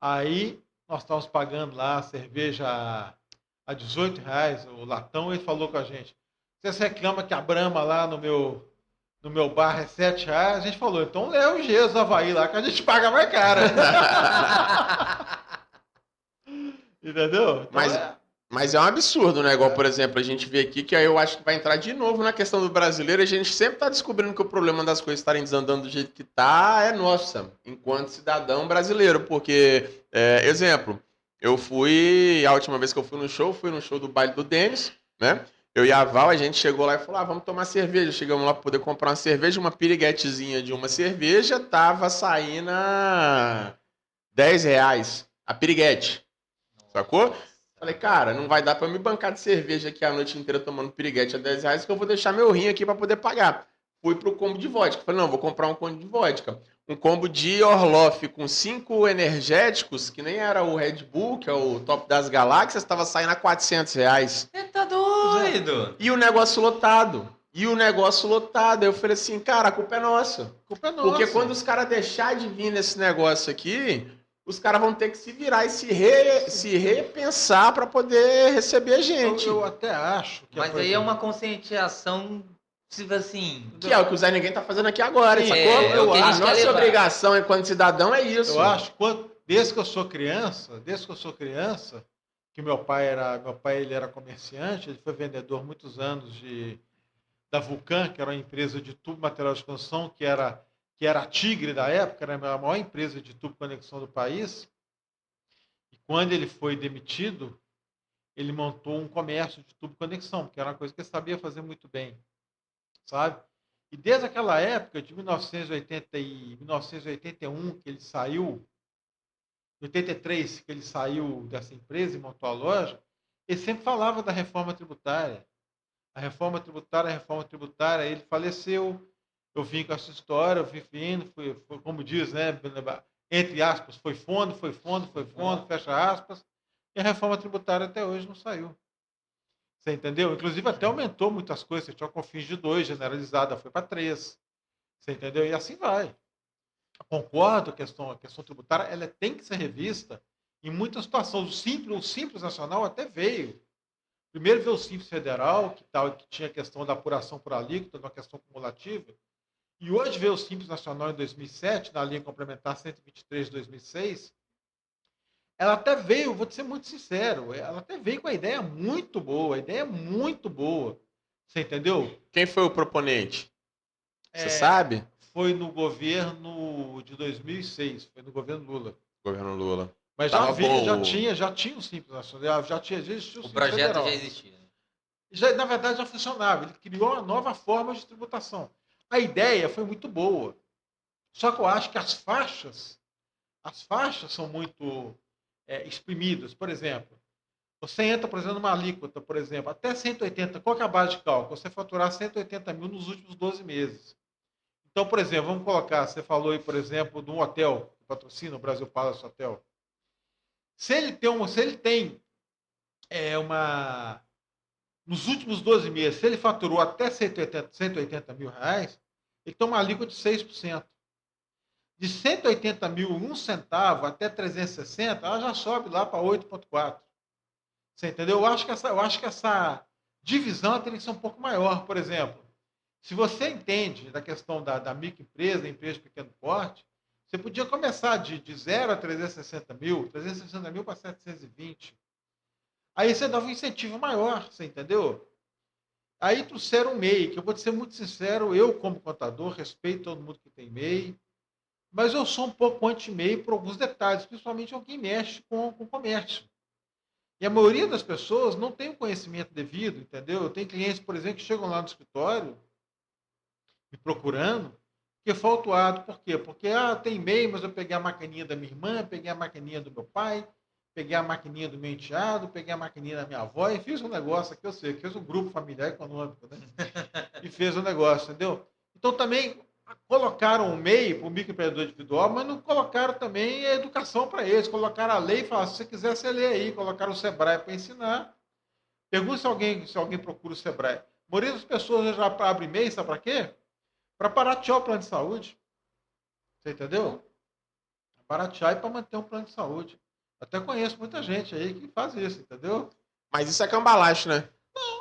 Aí nós estávamos pagando lá a cerveja a R$ 18,00, o latão, ele falou com a gente. Vocês reclamam que a Brahma lá no meu bar é R$ 7,00, a gente falou, então leva o Engenheiros do Havaí lá, que a gente paga mais caro. Entendeu? Então, Mas é um absurdo, né? Igual, por exemplo, a gente vê aqui que aí eu acho que vai entrar de novo na questão do brasileiro. A gente sempre está descobrindo que o problema das coisas estarem desandando do jeito que tá é nossa, enquanto cidadão brasileiro. Porque, exemplo, a última vez que eu fui no show do Baile do Denis, né? Eu e a Val, a gente chegou lá e falou, vamos tomar cerveja. Chegamos lá para poder comprar uma cerveja, uma piriguetezinha de uma cerveja, tava saindo a R$ 10, a piriguete. Sacou? Falei, cara, não vai dar pra me bancar de cerveja aqui a noite inteira tomando piriguete a R$ 10, que eu vou deixar meu rim aqui pra poder pagar. Fui pro combo de vodka. Falei, não, vou comprar um combo de vodka. Um combo de Orloff com 5 energéticos, que nem era o Red Bull, que é o top das galáxias, tava saindo a R$ 400. Você tá doido? E o negócio lotado. Aí eu falei assim, cara, a culpa é nossa. a culpa é nossa. Porque quando os caras deixarem de vir nesse negócio aqui, os caras vão ter que se virar e se repensar para poder receber a gente. Eu até acho que... Mas aí é uma conscientização, assim... Que é o que o Zé Ninguém tá fazendo aqui agora, Sim, sacou? a A nossa obrigação enquanto cidadão é isso. Eu acho, desde que eu sou criança, que meu pai ele era comerciante, ele foi vendedor muitos anos da Vulcan, que era uma empresa de tubo e material de construção, que era a Tigre da época, era a maior empresa de tubo e conexão do país. E quando ele foi demitido, ele montou um comércio de tubo conexão, porque era uma coisa que ele sabia fazer muito bem, sabe? E desde aquela época, de 1980 e 1981, que ele saiu, 83, que ele saiu dessa empresa e montou a loja, ele sempre falava da reforma tributária. A reforma tributária, a reforma tributária, ele faleceu. Eu vim com essa história, eu vim vindo, foi como diz, né? Entre aspas, foi fundo, foi fundo, foi fundo, fecha aspas. E a reforma tributária até hoje não saiu. Você entendeu? Inclusive até aumentou muitas coisas. Você tinha uma COFINS de 2 generalizada, foi para 3. Você entendeu? E assim vai. Concordo, a questão tributária ela tem que ser revista em muitas situações. O Simples Nacional até veio. Primeiro veio o Simples Federal, que tinha a questão da apuração por alíquota, uma questão cumulativa. E hoje veio o Simples Nacional em 2007, na linha complementar 123 de 2006. Ela até veio, vou te ser muito sincero, ela até veio com a ideia muito boa, a ideia é muito boa. Você entendeu? Quem foi o proponente? Você É, sabe? foi no governo de 2006, foi no governo Lula. Governo Lula. Mas Tava bom. já tinha o Simples Nacional, já existia o O Simples projeto Federal. já existia. Já, na verdade, já funcionava. Ele criou uma nova forma de tributação. A ideia foi muito boa. Só que eu acho que as faixas são muito exprimidas. Por exemplo, você entra, por exemplo, numa alíquota, por exemplo, até 180, qual que é a base de cálculo? Você faturar 180 mil nos últimos 12 meses. Então, por exemplo, vamos colocar, você falou aí, por exemplo, de um hotel que patrocina o Brasil Palace Hotel. Se ele tem uma nos últimos 12 meses, se ele faturou até 180 mil reais, ele tem uma alíquota de 6%. De 180 mil, 1 centavo até 360, ela já sobe lá para 8,4%. Você entendeu? Eu acho que essa divisão tem que ser um pouco maior. Por exemplo, se você entende da questão da microempresa, da empresa de pequeno porte, você podia começar de 0 a 360 mil para 720. Aí você dava um incentivo maior, você entendeu? Aí trouxeram o MEI, que eu vou te ser muito sincero, eu como contador respeito todo mundo que tem MEI, mas eu sou um pouco anti-MEI por alguns detalhes, principalmente alguém mexe com comércio. E a maioria das pessoas não tem o conhecimento devido, entendeu? Eu tenho clientes, por exemplo, que chegam lá no escritório me procurando, que é faltuado. Por quê? Porque tem MEI, mas eu peguei a maquininha da minha irmã, peguei a maquininha do meu pai, peguei a maquininha do meu enteado, peguei a maquininha da minha avó e fiz um negócio aqui, eu sei, fiz um grupo familiar econômico, né? E fez um negócio, entendeu? Então também colocaram o MEI para o microempreendedor individual, mas não colocaram também a educação para eles, colocaram a lei e falaram, se você quiser, você lê aí, colocaram o Sebrae para ensinar. Pergunta se alguém procura o Sebrae. A maioria das pessoas já abre MEI, sabe para quê? Para baratear o plano de saúde. Você entendeu? Baratear e para manter um plano de saúde. Até conheço muita gente aí que faz isso, entendeu? Mas isso é cambalacho, né?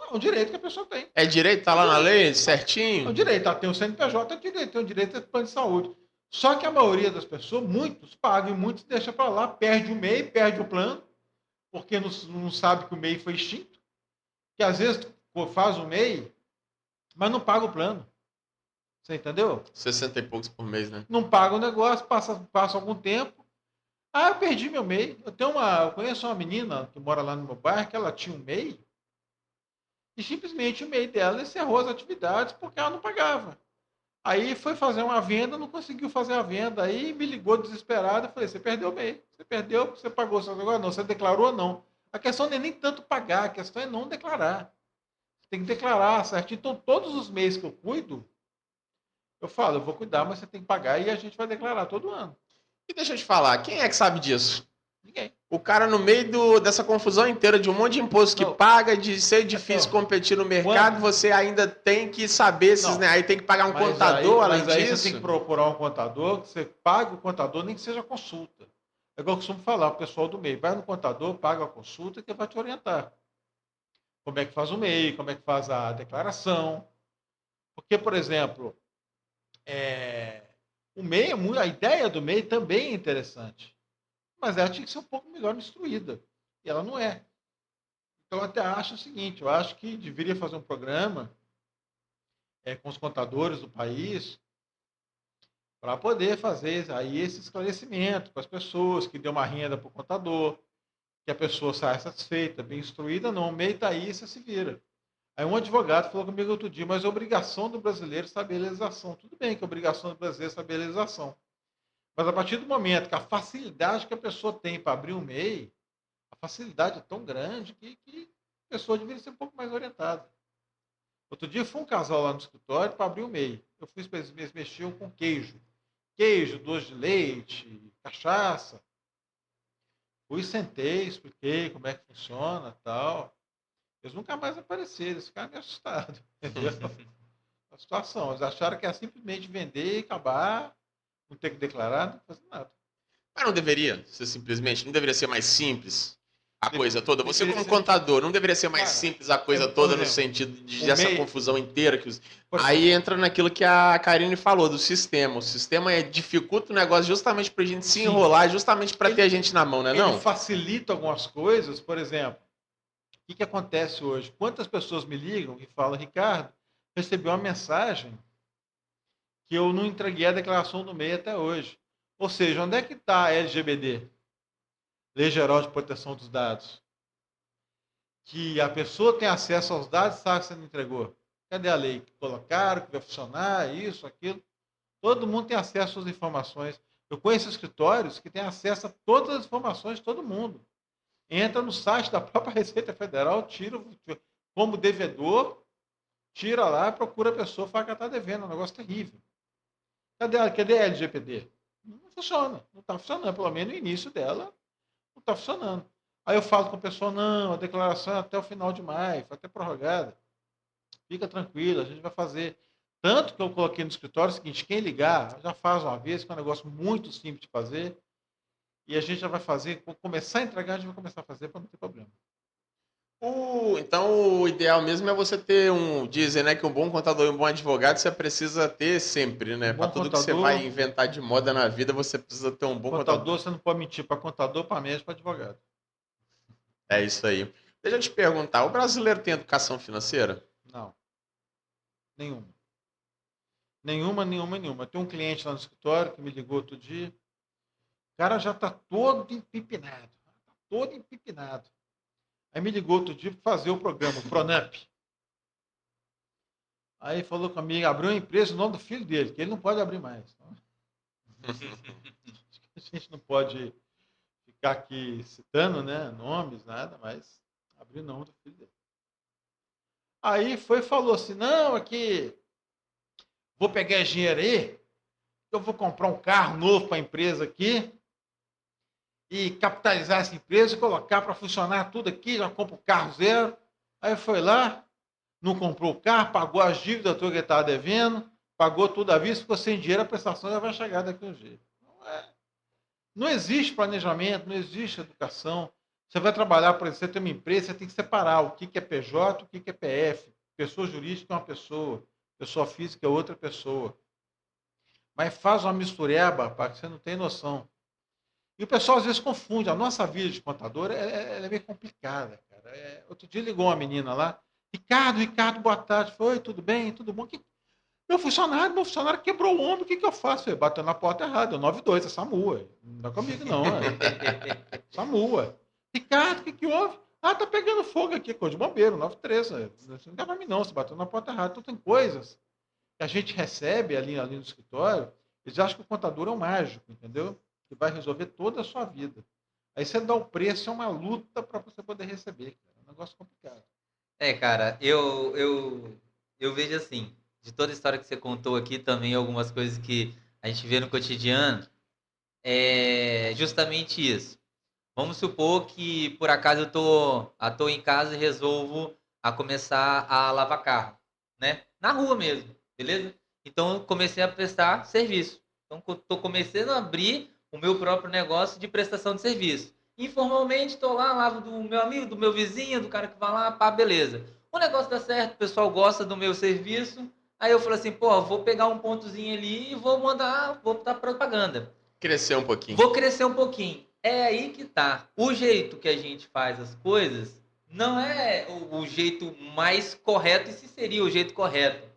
É um direito que a pessoa tem. É direito, tá lá na lei, É um certinho? direito. Tem o CNPJ, tem o direito a plano de saúde. Só que a maioria das pessoas, muitos pagam e muitos deixam para lá, perde o MEI, perde o plano, porque não sabe que o MEI foi extinto. Que às vezes faz o MEI, mas não paga o plano. Você entendeu? 60 e poucos por mês, né? Não paga o negócio, passa algum tempo. Eu perdi meu MEI. Eu conheço uma menina que mora lá no meu bairro, que ela tinha um MEI, e simplesmente o MEI dela encerrou as atividades porque ela não pagava. Aí foi fazer uma venda, não conseguiu fazer a venda. Aí me ligou desesperado. Eu falei: você perdeu o MEI. Você perdeu, você pagou seu negócio? Não, você declarou ou não. A questão não é nem tanto pagar, a questão é não declarar. Você tem que declarar, certo? Então, todos os meses que eu cuido, eu falo: eu vou cuidar, mas você tem que pagar e a gente vai declarar todo ano. E deixa eu te falar, quem é que sabe disso? Ninguém. O cara no meio dessa confusão inteira de um monte de imposto que Não. paga, de ser difícil Então, competir no mercado, você ainda tem que saber esses, Não. né? Aí tem que pagar um Mas contador além mas aí disso. você tem que procurar um contador, que você paga o contador, nem que seja consulta. É igual eu costumo falar para o pessoal do MEI: vai no contador, paga a consulta, que ele vai te orientar. Como é que faz o MEI, como é que faz a declaração. Porque, por exemplo, o MEI, a ideia do MEI também é interessante, mas ela tinha que ser um pouco melhor instruída. E ela não é. Então, eu até acho o seguinte: eu acho que deveria fazer um programa com os contadores do país para poder fazer aí esse esclarecimento para as pessoas, que dê uma renda para o contador. que a pessoa saia satisfeita, bem instruída, não. O MEI está aí, você se vira. Aí um advogado falou comigo outro dia, mas é obrigação do brasileiro saber legislação. Tudo bem que é obrigação do brasileiro saber legislação. Mas a partir do momento que a facilidade que a pessoa tem para abrir um MEI, a facilidade é tão grande que a pessoa deveria ser um pouco mais orientada. Outro dia foi um casal lá no escritório para abrir o MEI. Eu fui, eles mexiam com queijo. Queijo, doce de leite, cachaça. Fui, sentei, expliquei como é que funciona tal. Eles nunca mais apareceram, eles ficaram meio assustados. Entendeu? A situação. Eles acharam que era simplesmente vender e acabar, não ter que declarar, não fazer nada. Mas não deveria ser simplesmente, não deveria ser mais simples a coisa toda? Você Deveria como ser- contador, não deveria ser mais Cara, simples a coisa por toda no exemplo, sentido de o dessa MEI confusão inteira que Por Aí exemplo, entra naquilo que a Karine falou do sistema. O sistema dificulta o negócio justamente pra gente se sim, enrolar, justamente pra ter a ele, gente na mão, né ele não? facilita algumas coisas. Por exemplo, o que acontece hoje? Quantas pessoas me ligam e falam, Ricardo, recebi uma mensagem que eu não entreguei a declaração do MEI até hoje. Ou seja, onde é que está a LGPD? Lei Geral de Proteção dos Dados. Que a pessoa tem acesso aos dados e sabe que você não entregou. Cadê a lei? Que colocaram, que vai funcionar, isso, aquilo. Todo mundo tem acesso às informações. Eu conheço escritórios que têm acesso a todas as informações de todo mundo. Entra no site da própria Receita Federal, tira como devedor, tira lá, procura a pessoa, fala que ela está devendo. É um negócio terrível. Cadê a LGPD? Não funciona. Não está funcionando. Pelo menos no início dela, não está funcionando. Aí eu falo com a pessoa, não, a declaração é até o final de maio, foi até prorrogada. Fica tranquilo, a gente vai fazer. Tanto que eu coloquei no escritório o seguinte, quem ligar, já faz uma vez, que é um negócio muito simples de fazer. E a gente já vai fazer, quando começar a entregar, a gente vai começar a fazer para não ter problema. Então o ideal mesmo é você ter dizem, né, que um bom contador e um bom advogado você precisa ter sempre, né? Um Para bom tudo que você vai contador, inventar de moda na vida, você precisa ter um bom contador. contador, você não pode mentir para contador, para médico, para advogado. É isso aí. Deixa eu te perguntar, o brasileiro tem educação financeira? Não, nenhuma. Nenhuma. Tem um cliente lá no escritório que me ligou outro dia. O cara já está todo empipinado. Todo empipinado. Aí me ligou outro dia para fazer o programa, o Pronamp. Aí falou comigo, abriu uma empresa no nome do filho dele, que ele não pode abrir mais. A gente não pode ficar aqui citando, né, nomes, nada, mas abriu o nome do filho dele. Aí foi e falou assim, não, aqui, vou pegar dinheiro aí, eu vou comprar um carro novo para a empresa aqui, e capitalizar essa empresa e colocar para funcionar tudo aqui, já compro o carro zero. Aí foi lá, não comprou o carro, pagou as dívidas que ele estava devendo, pagou tudo à vista, ficou sem dinheiro, a prestação já vai chegar daqui a um jeito. Não existe planejamento, não existe educação. Você vai trabalhar, por exemplo, você tem uma empresa, você tem que separar o que é PJ, o que é PF. Pessoa jurídica é uma pessoa física é outra pessoa. Mas faz uma mistureba, para que você não tem noção. E o pessoal às vezes confunde. A nossa vida de contador é meio complicada, cara. Outro dia ligou uma menina lá. Ricardo, boa tarde. Foi, tudo bem? Tudo bom? Meu funcionário quebrou o ombro, o que eu faço? Ele bateu na porta errada, 92, é SAMU. Não é comigo, não. SAMU. Ricardo, o que houve? Ah, tá pegando fogo aqui, coisa de bombeiro, 93. Não dá pra mim, não. Você bateu na porta errada. Então tem coisas que a gente recebe ali no escritório, eles acham que o contador é um mágico, entendeu? Que vai resolver toda a sua vida. Aí você dá o preço, é uma luta para você poder receber. Cara. É um negócio complicado. Cara, eu vejo assim, de toda a história que você contou aqui, também algumas coisas que a gente vê no cotidiano, é justamente isso. Vamos supor que por acaso eu tô em casa e resolvo a começar a lavar carro, né? Na rua mesmo, beleza? Então eu comecei a prestar serviço. Então tô começando a abrir o meu próprio negócio de prestação de serviço. Informalmente estou lá, lavo do meu amigo, do meu vizinho, do cara que vai lá, pá, beleza. O negócio dá certo, o pessoal gosta do meu serviço. Aí eu falo assim, pô, vou pegar um pontozinho ali e vou botar propaganda. Crescer um pouquinho. Vou crescer um pouquinho. É aí que tá. O jeito que a gente faz as coisas não é o jeito mais correto, e se seria o jeito correto.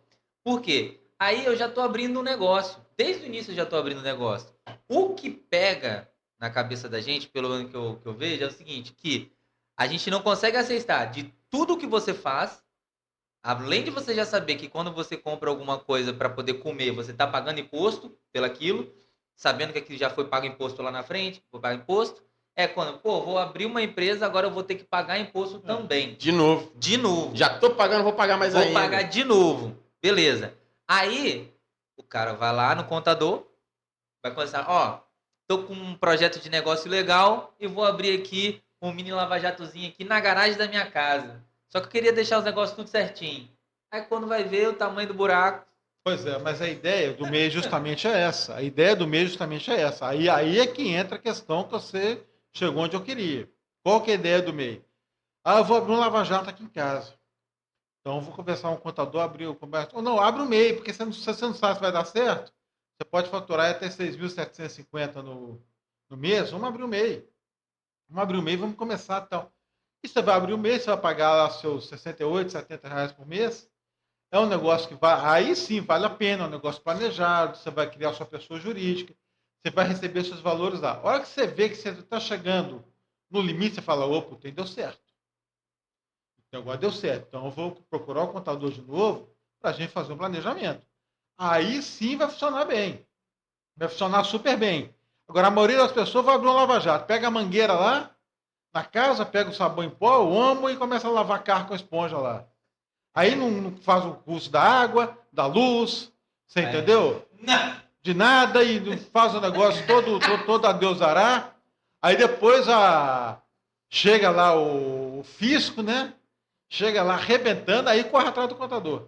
Por quê? Aí eu já estou abrindo um negócio. Desde o início eu já estou abrindo um negócio. O que pega na cabeça da gente, pelo menos que eu vejo, é o seguinte, que a gente não consegue aceitar de tudo que você faz, além de você já saber que quando você compra alguma coisa para poder comer, você está pagando imposto pelaquilo, sabendo que aquilo já foi pago imposto lá na frente, vou pagar imposto, é quando, pô, vou abrir uma empresa, agora eu vou ter que pagar imposto também. De novo. De novo. Já tô pagando, vou pagar mais Vou ainda. pagar de novo. Beleza. Aí, o cara vai lá no contador, vai começar, ó, tô com um projeto de negócio legal e vou abrir aqui um mini lava-jatozinho aqui na garagem da minha casa. Só que eu queria deixar os negócios tudo certinho. Aí quando vai ver o tamanho do buraco. Pois é, mas a ideia do MEI justamente é essa. A ideia do MEI justamente é essa. Aí é que entra a questão que você chegou onde eu queria. Qual que é a ideia do MEI? Ah, eu vou abrir um lava-jato aqui em casa. Então eu vou conversar com o contador, abrir o comércio. Ou não, abre o MEI, porque se você não sabe se vai dar certo, você pode faturar até 6.750 no mês. Vamos abrir o MEI. Vamos abrir o MEI, vamos começar então. E você vai abrir o mês, você vai pagar lá seus 68, 70 reais por mês. É um negócio que vai, aí sim vale a pena, é um negócio planejado, você vai criar sua pessoa jurídica, você vai receber seus valores lá. A hora que você vê que você está chegando no limite, você fala, opa, deu certo. Então agora deu certo. Então eu vou procurar o contador de novo para a gente fazer um planejamento. Aí sim vai funcionar bem. Vai funcionar super bem. Agora a maioria das pessoas vai abrir um lava-jato, pega a mangueira lá, na casa, pega o sabão em pó, o omo e começa a lavar carro com a esponja lá. Aí não faz o curso da água, da luz, você entendeu? Não. De nada e não faz o negócio todo a Deus dará. Aí depois chega lá o fisco, né? Chega lá arrebentando, aí corre atrás do contador.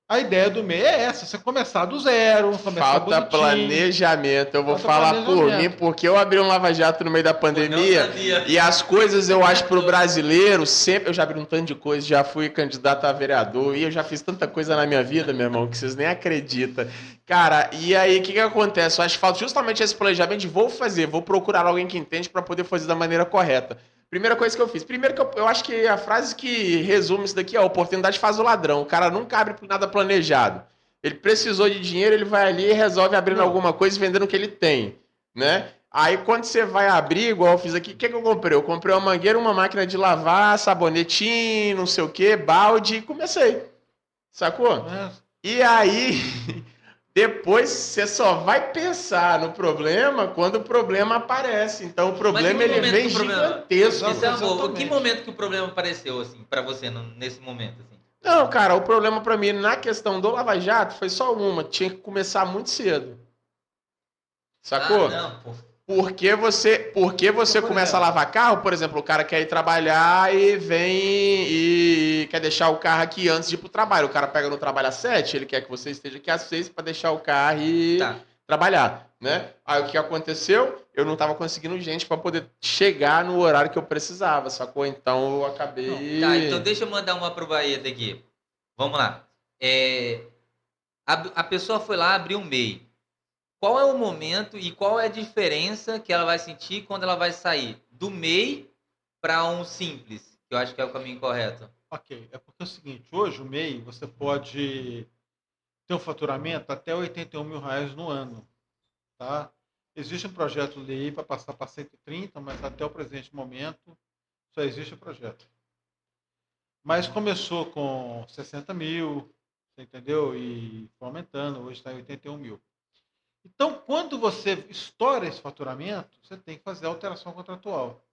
A ideia do MEI é essa, você começar do zero, começar Falta bonitinho. planejamento. Eu vou Falta falar por planejamento. mim, porque eu abri um lava-jato no meio da pandemia. Eu não sabia. E as coisas, eu acho, pro brasileiro, sempre. Eu já abri um tanto de coisa, já fui candidato a vereador, e eu já fiz tanta coisa na minha vida, meu irmão, que vocês nem acreditam. Cara, e aí, o que acontece? Eu acho que falta justamente esse planejamento de vou fazer, vou procurar alguém que entende para poder fazer da maneira correta. Primeira coisa que eu fiz. Primeiro que eu acho que a frase que resume isso daqui é a oportunidade faz o ladrão. O cara nunca abre por nada planejado. Ele precisou de dinheiro, ele vai ali e resolve abrindo alguma coisa e vendendo o que ele tem, né? Aí quando você vai abrir, igual eu fiz aqui, o que eu comprei? Eu comprei uma mangueira, uma máquina de lavar, sabonetinho, não sei o que, balde e comecei. Sacou? E aí, depois você só vai pensar no problema quando o problema aparece. Então o problema ele vem gigantesco. Esse amor, que momento que o problema apareceu, assim, pra você nesse momento, assim? Não, cara, o problema pra mim na questão do Lava Jato foi só uma. Tinha que começar muito cedo. Sacou? Ah, não, pô. Porque você começa a lavar carro, por exemplo, o cara quer ir trabalhar e vem e quer deixar o carro aqui antes de ir pro trabalho. O cara pega no trabalho às 7, ele quer que você esteja aqui às 6 para deixar o carro e trabalhar, né? Aí o que aconteceu? Eu não tava conseguindo gente para poder chegar no horário que eu precisava, sacou? Então eu acabei... Tá, então deixa eu mandar uma pro Baeta aqui. Vamos lá. A pessoa foi lá abrir um MEI. Qual é o momento e qual é a diferença que ela vai sentir quando ela vai sair do MEI para um simples? Que eu acho que é o caminho correto. Ok, é porque é o seguinte, hoje o MEI você pode ter um faturamento até R$81 mil no ano, tá? Existe um projeto de lei para passar para 130, mas até o presente momento só existe o projeto. Mas começou com 60 mil, você entendeu? E foi aumentando, hoje está em 81 mil. Então, quando você estoura esse faturamento, você tem que fazer a alteração contratual.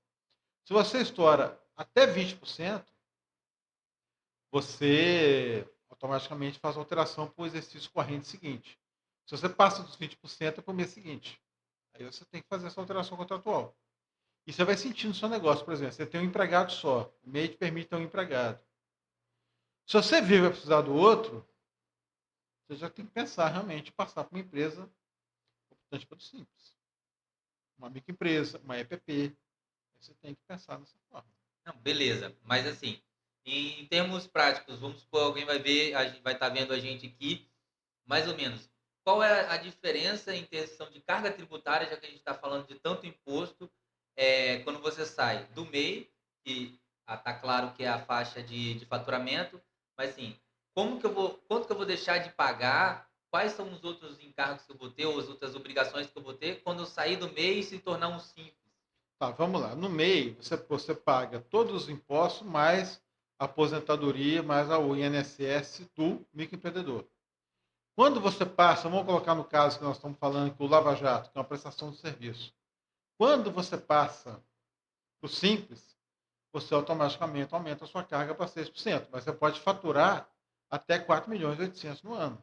Se você estoura até 20%, você automaticamente faz a alteração para o exercício corrente seguinte. Se você passa dos 20%, é para o mês seguinte. Aí você tem que fazer essa alteração contratual. E você vai sentindo o seu negócio. Por exemplo, você tem um empregado só. O MEI te permite ter um empregado. Se você vir e vai precisar do outro, você já tem que pensar realmente em passar para uma empresa optante pelo simples. Uma microempresa, uma EPP. Você tem que pensar dessa forma. Não, beleza. Mas assim, em termos práticos, vamos supor, alguém vai ver, a gente vai estar vendo a gente aqui, mais ou menos. Qual é a diferença em questão de carga tributária, já que a gente está falando de tanto imposto, quando você sai do MEI, que está claro que é a faixa de faturamento, mas assim, quanto que eu vou deixar de pagar quais são os outros encargos que eu vou ter, ou as outras obrigações que eu vou ter quando eu sair do MEI e se tornar um simples? Tá, vamos lá. No MEI, você paga todos os impostos, mais a aposentadoria, mais o INSS do microempreendedor. Quando você passa, vamos colocar no caso que nós estamos falando aqui, o Lava Jato, que é uma prestação de serviço. Quando você passa para o Simples, você automaticamente aumenta a sua carga para 6%. Mas você pode faturar até 4.800.000 no ano.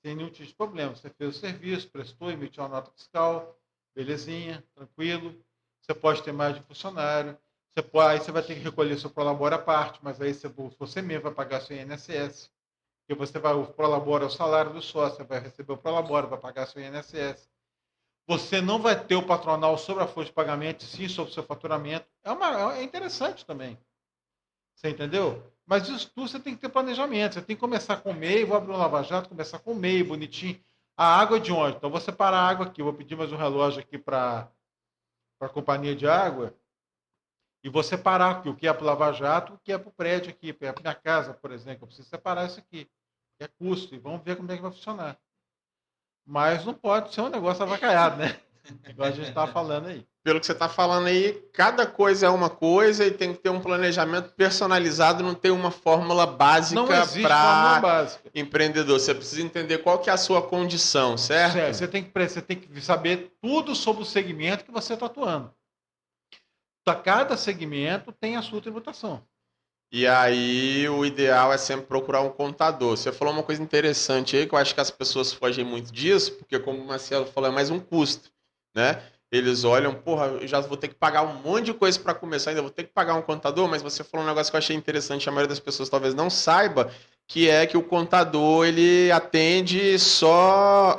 Sem nenhum tipo de problema. Você fez o serviço, prestou, emitiu uma nota fiscal, belezinha, tranquilo. Você pode ter mais de funcionário. Aí você vai ter que recolher seu prolabore à parte, mas aí você mesmo vai pagar seu INSS. Porque o prolabore é o salário do sócio, você vai receber o prolabore, vai pagar seu INSS. Você não vai ter o patronal sobre a folha de pagamento, sim sobre o seu faturamento. É interessante também. Você entendeu? Mas isso tudo você tem que ter planejamento. Você tem que começar com o MEI, vou abrir um lava-jato, começar com o MEI, bonitinho. A água é de onde? Então, vou separar a água aqui. Vou pedir mais um relógio aqui para a companhia de água. E vou separar aqui o que é para o lava-jato, o que é para o prédio aqui, para a minha casa, por exemplo. Eu preciso separar isso aqui. É custo. E vamos ver como é que vai funcionar. Mas não pode ser um negócio avacalhado, né? Igual a gente estava falando aí. Pelo que você está falando aí, cada coisa é uma coisa e tem que ter um planejamento personalizado, não tem uma fórmula básica para empreendedor. Você precisa entender qual que é a sua condição, certo? Você tem que saber tudo sobre o segmento que você está atuando. Cada segmento tem a sua tributação. E aí, o ideal é sempre procurar um contador. Você falou uma coisa interessante aí, que eu acho que as pessoas fogem muito disso, porque como o Marcelo falou, é mais um custo, né? Eles olham, porra, eu já vou ter que pagar um monte de coisa para começar, ainda vou ter que pagar um contador, mas você falou um negócio que eu achei interessante, a maioria das pessoas talvez não saiba, que é que o contador, ele atende só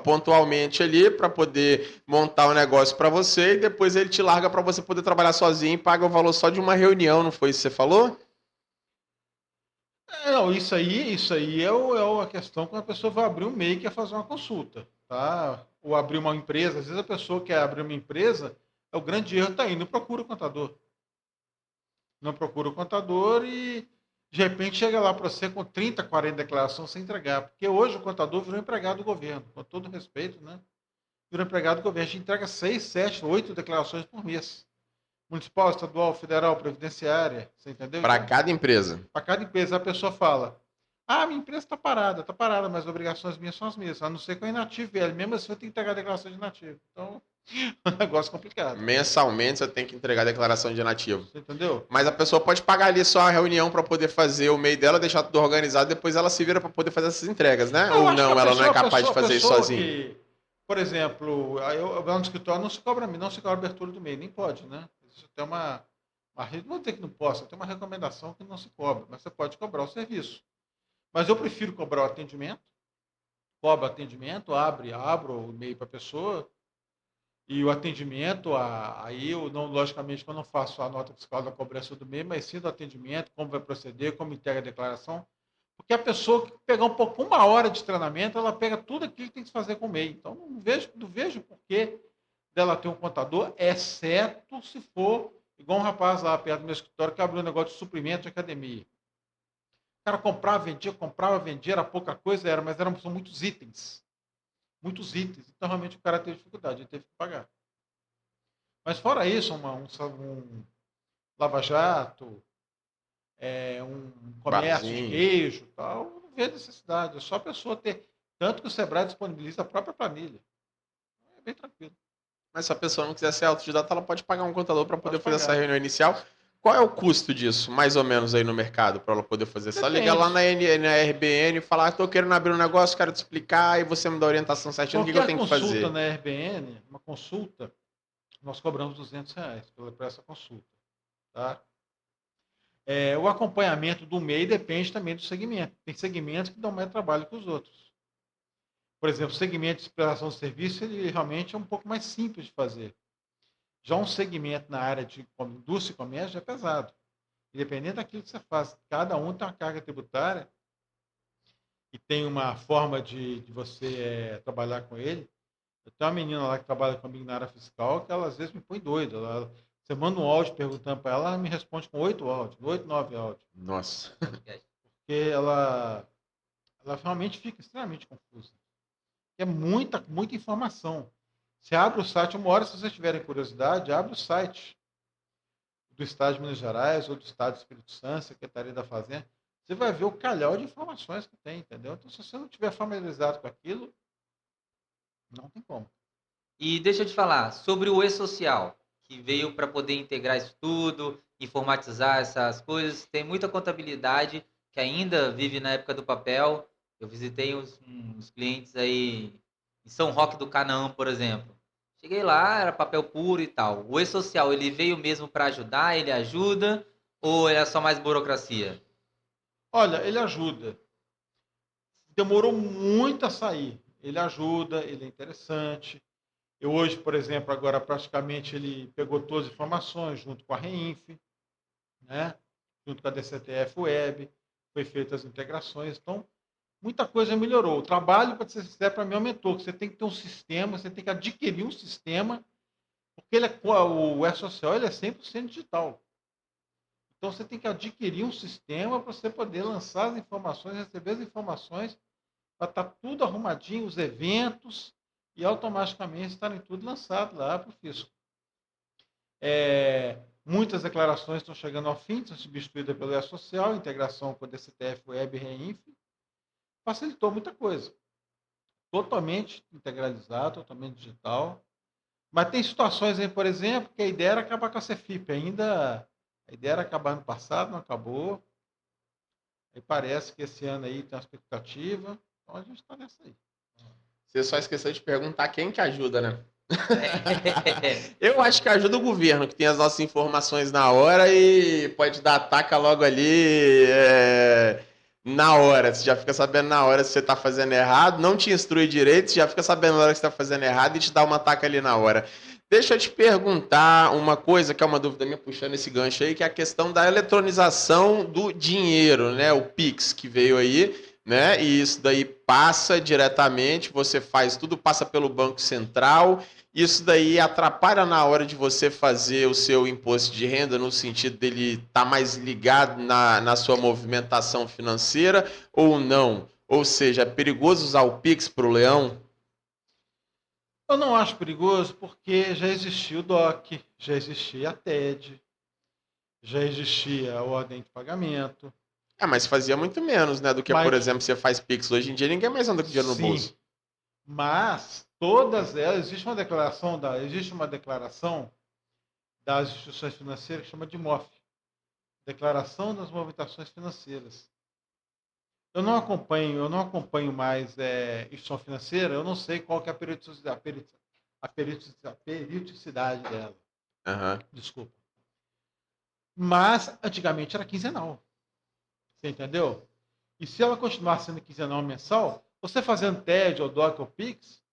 pontualmente ali para poder montar o negócio para você e depois ele te larga para você poder trabalhar sozinho e paga o valor só de uma reunião, não foi isso que você falou? Não, isso aí é a questão quando a pessoa vai abrir um MEI e quer fazer uma consulta, tá? Ou abrir uma empresa, às vezes a pessoa quer abrir uma empresa, é o grande erro está aí, não procura o contador. Não procura o contador e de repente chega lá para você com 30, 40 declarações sem entregar. Porque hoje o contador virou empregado do governo, com todo respeito, né? Virou empregado do governo. A gente entrega 6, 7, 8 declarações por mês. Municipal, estadual, federal, previdenciária, você entendeu? Para cada empresa. Para cada empresa, a pessoa fala: minha empresa está parada, mas as obrigações minhas são as mesmas, a não ser que eu inativo ele. Mesmo assim, eu tenho que entregar a declaração de inativo. Então, é um negócio complicado. Mensalmente você tem que entregar a declaração de inativo. Você entendeu? Mas a pessoa pode pagar ali só a reunião para poder fazer o MEI dela, deixar tudo organizado, depois ela se vira para poder fazer essas entregas, né? Ou não, ela não é capaz de fazer isso sozinha? Por exemplo, eu no escritório não se cobra a abertura do MEI, nem pode, né? Isso tem uma não vou dizer que não possa, tem uma recomendação que não se cobra, mas você pode cobrar o serviço. Mas eu prefiro cobrar o atendimento, cobro o atendimento, abro o MEI para a pessoa, e o atendimento, aí eu não, logicamente, eu não faço a nota fiscal da cobrança do MEI, mas sim do atendimento, como vai proceder, como integra a declaração. Porque a pessoa que pegar uma hora de treinamento, ela pega tudo aquilo que tem que fazer com o MEI. Então, não vejo porquê dela ter um contador, exceto se for igual um rapaz lá perto do meu escritório que abriu um negócio de suprimento de academia. O cara comprava, vendia, era pouca coisa, mas são muitos itens. Muitos itens. Então, realmente, o cara teve dificuldade, ele teve que pagar. Mas, fora isso, um lava-jato, um comércio de queijo, tal, não vê necessidade. É só a pessoa ter. Tanto que o Sebrae disponibiliza a própria planilha. É bem tranquilo. Mas se a pessoa não quiser ser autodidata, ela pode pagar um contador para poder fazer essa reunião inicial. Qual é o custo disso, mais ou menos, aí no mercado, para ela poder fazer? Só ligar lá na RBN e falar: estou querendo abrir um negócio, quero te explicar, e você me dá a orientação certinha do que eu tenho que fazer. Consulta na RBN, uma consulta, nós cobramos R$200 por essa consulta. Tá? O acompanhamento do MEI depende também do segmento. Tem segmentos que dão mais trabalho que os outros. Por exemplo, o segmento de prestação de serviço, ele realmente é um pouco mais simples de fazer. Já um segmento na área de indústria e comércio é pesado. Independente daquilo que você faz, cada um tem uma carga tributária e tem uma forma de você trabalhar com ele. Eu tenho uma menina lá que trabalha comigo na área fiscal que ela às vezes me põe doido. Você manda um áudio perguntando para ela, ela me responde com 8 áudios, 8, 9 áudios. Nossa. Porque ela ela realmente fica extremamente confusa. É muita, muita informação. Você abre o site, uma hora, se vocês tiverem curiosidade, abre o site do Estado de Minas Gerais ou do Estado do Espírito Santo, Secretaria da Fazenda, você vai ver o calhau de informações que tem, entendeu? Então, se você não estiver familiarizado com aquilo, não tem como. E deixa eu te falar sobre o e-social, que veio para poder integrar isso tudo, informatizar essas coisas. Tem muita contabilidade que ainda vive na época do papel. Eu visitei uns clientes aí em São Roque do Canaã, por exemplo. Cheguei lá, era papel puro e tal. O e-social, ele veio mesmo para ajudar, ele ajuda, ou é só mais burocracia? Olha, ele ajuda. Demorou muito a sair. Ele ajuda, ele é interessante. Eu hoje, por exemplo, agora praticamente ele pegou todas as informações junto com a Reinf, né? Junto com a DCTF Web, foi feitas as integrações. Então, muita coisa melhorou. O trabalho, para ser sincero, para mim aumentou. Você tem que ter um sistema, você tem que adquirir um sistema, porque o E-Social ele é 100% digital. Então, você tem que adquirir um sistema para você poder lançar as informações, receber as informações, para estar tudo arrumadinho, os eventos, e automaticamente estarem tudo lançado lá para o fisco. Muitas declarações estão chegando ao fim, são substituídas pelo E-Social, integração com o DCTF Web e Reinf, facilitou muita coisa. Totalmente integralizado, totalmente digital. Mas tem situações aí, por exemplo, que a ideia era acabar com a Cefip. A ideia era acabar no passado, não acabou. Aí parece que esse ano aí tem uma expectativa. Então a gente está nessa aí. Você só esqueceu de perguntar quem que ajuda, né? Eu acho que ajuda o governo, que tem as nossas informações na hora e pode dar ataca logo ali na hora. Você já fica sabendo na hora se você está fazendo errado, não te instrui direito, você já fica sabendo na hora que você está fazendo errado e te dá uma ataca ali na hora. Deixa eu te perguntar uma coisa, que é uma dúvida minha, puxando esse gancho aí, que é a questão da eletronização do dinheiro, né? O Pix que veio aí, né? E isso daí passa diretamente, você faz tudo, passa pelo Banco Central. Isso daí atrapalha na hora de você fazer o seu imposto de renda, no sentido dele estar mais ligado na sua movimentação financeira ou não? Ou seja, é perigoso usar o Pix para o leão? Eu não acho perigoso porque já existia o DOC, já existia a TED, já existia a ordem de pagamento. É, mas fazia muito menos, né? Do que, por Mas, exemplo, você faz Pix. Hoje em dia ninguém mais anda com dinheiro no sim, bolso. mas todas elas, existe uma declaração das instituições financeiras que chama de MOF, Declaração das Movimentações Financeiras. Eu não acompanho mais instituição financeira, eu não sei qual que é a periodicidade dela. Aham. Desculpa. Mas antigamente era quinzenal. Você entendeu? E se ela continuar sendo quinzenal mensal, você fazendo TED ou DOC ou Pix,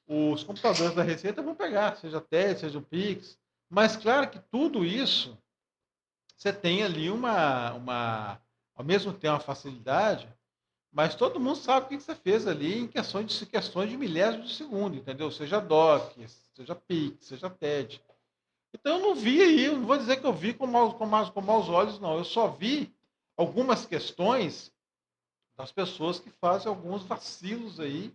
os computadores da Receita vão pegar, seja TED, seja o Pix. Mas claro que tudo isso você tem ali ao mesmo tempo uma facilidade, mas todo mundo sabe o que você fez ali em questões de milésimos de segundo, entendeu? Seja DOC, seja Pix, seja TED. Então eu não vi aí, eu não vou dizer que eu vi com maus olhos, não. Eu só vi algumas questões das pessoas que fazem alguns vacilos aí,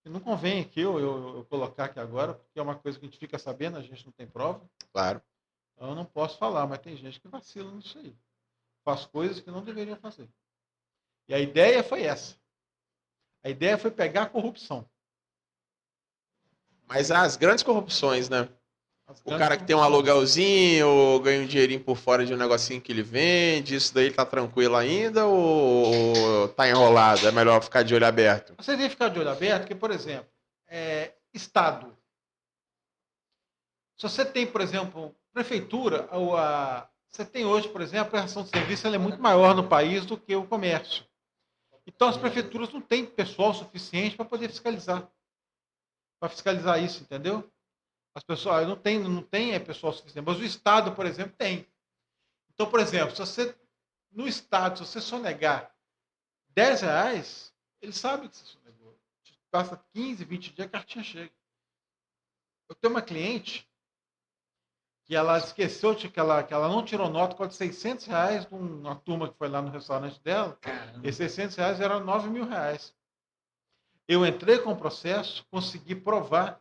que não convém aqui eu colocar aqui agora, porque é uma coisa que a gente fica sabendo, a gente não tem prova. Claro. Então eu não posso falar, mas tem gente que vacila nisso aí. Faz coisas que não deveriam fazer. E a ideia foi essa. A ideia foi pegar a corrupção. Mas as grandes corrupções, né? As O grandes cara que tem um corrupções. aluguelzinho ou ganha um dinheirinho por fora de um negocinho que ele vende, isso daí tá tranquilo ainda ou tá enrolado? É melhor ficar de olho aberto? Você tem que ficar de olho aberto, porque, por exemplo, Estado. Se você tem, por exemplo, prefeitura, você tem hoje, por exemplo, a prestação de serviço ela é muito maior no país do que o comércio. Então as prefeituras não têm pessoal suficiente para poder fiscalizar. Para fiscalizar isso, entendeu? As pessoas não tem pessoal suficiente. Mas o Estado, por exemplo, tem. Então, por exemplo, no Estado, se você sonegar R$ 10, ele sabe que você sonegou. Passa 15, 20 dias, a cartinha chega. Eu tenho uma cliente que ela esqueceu que ela não tirou nota com R$ 600 de uma turma que foi lá no restaurante dela. Caramba. E R$ 600 era R$ 9.000. Eu entrei com o processo, consegui provar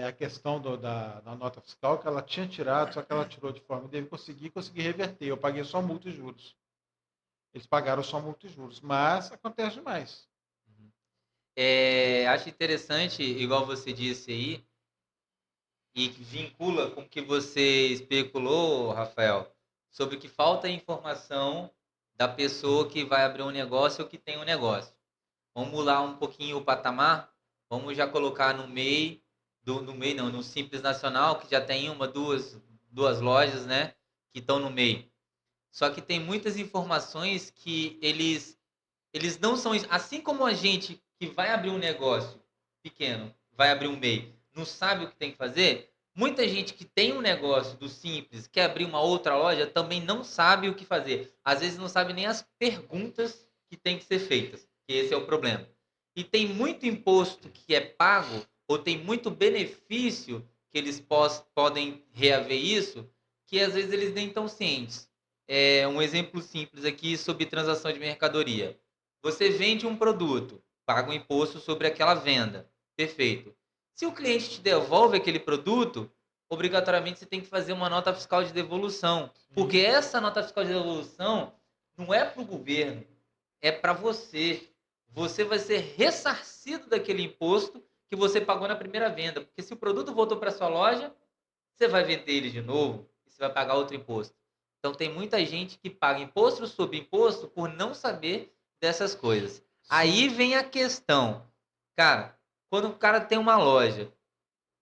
a questão da nota fiscal que ela tinha tirado, só que ela tirou de forma indevida, consegui reverter. Eu paguei só multa e juros. Eles pagaram só multa e juros, mas acontece demais. Acho interessante, igual você disse aí, e que vincula com o que você especulou, Rafael, sobre que falta informação da pessoa que vai abrir um negócio ou que tem um negócio. Vamos mudar um pouquinho o patamar, vamos já colocar no MEI, no Simples Nacional, que já tem duas lojas, né, que estão no MEI. Só que tem muitas informações que eles não são, assim como a gente que vai abrir um negócio pequeno, vai abrir um MEI, não sabe o que tem que fazer, muita gente que tem um negócio do Simples, quer abrir uma outra loja, também não sabe o que fazer. Às vezes não sabe nem as perguntas que tem que ser feitas, que esse é o problema. E tem muito imposto que é pago, ou tem muito benefício que eles podem reaver isso, que às vezes eles nem estão cientes. Um exemplo simples aqui sobre transação de mercadoria. Você vende um produto, paga um imposto sobre aquela venda. Perfeito. Se o cliente te devolve aquele produto, obrigatoriamente você tem que fazer uma nota fiscal de devolução. Porque essa nota fiscal de devolução não é para o governo, é para você. Você vai ser ressarcido daquele imposto que você pagou na primeira venda. Porque se o produto voltou para sua loja, você vai vender ele de novo e você vai pagar outro imposto. Então tem muita gente que paga imposto sobre imposto por não saber dessas coisas. Sim. Aí vem a questão. Cara, quando o cara tem uma loja,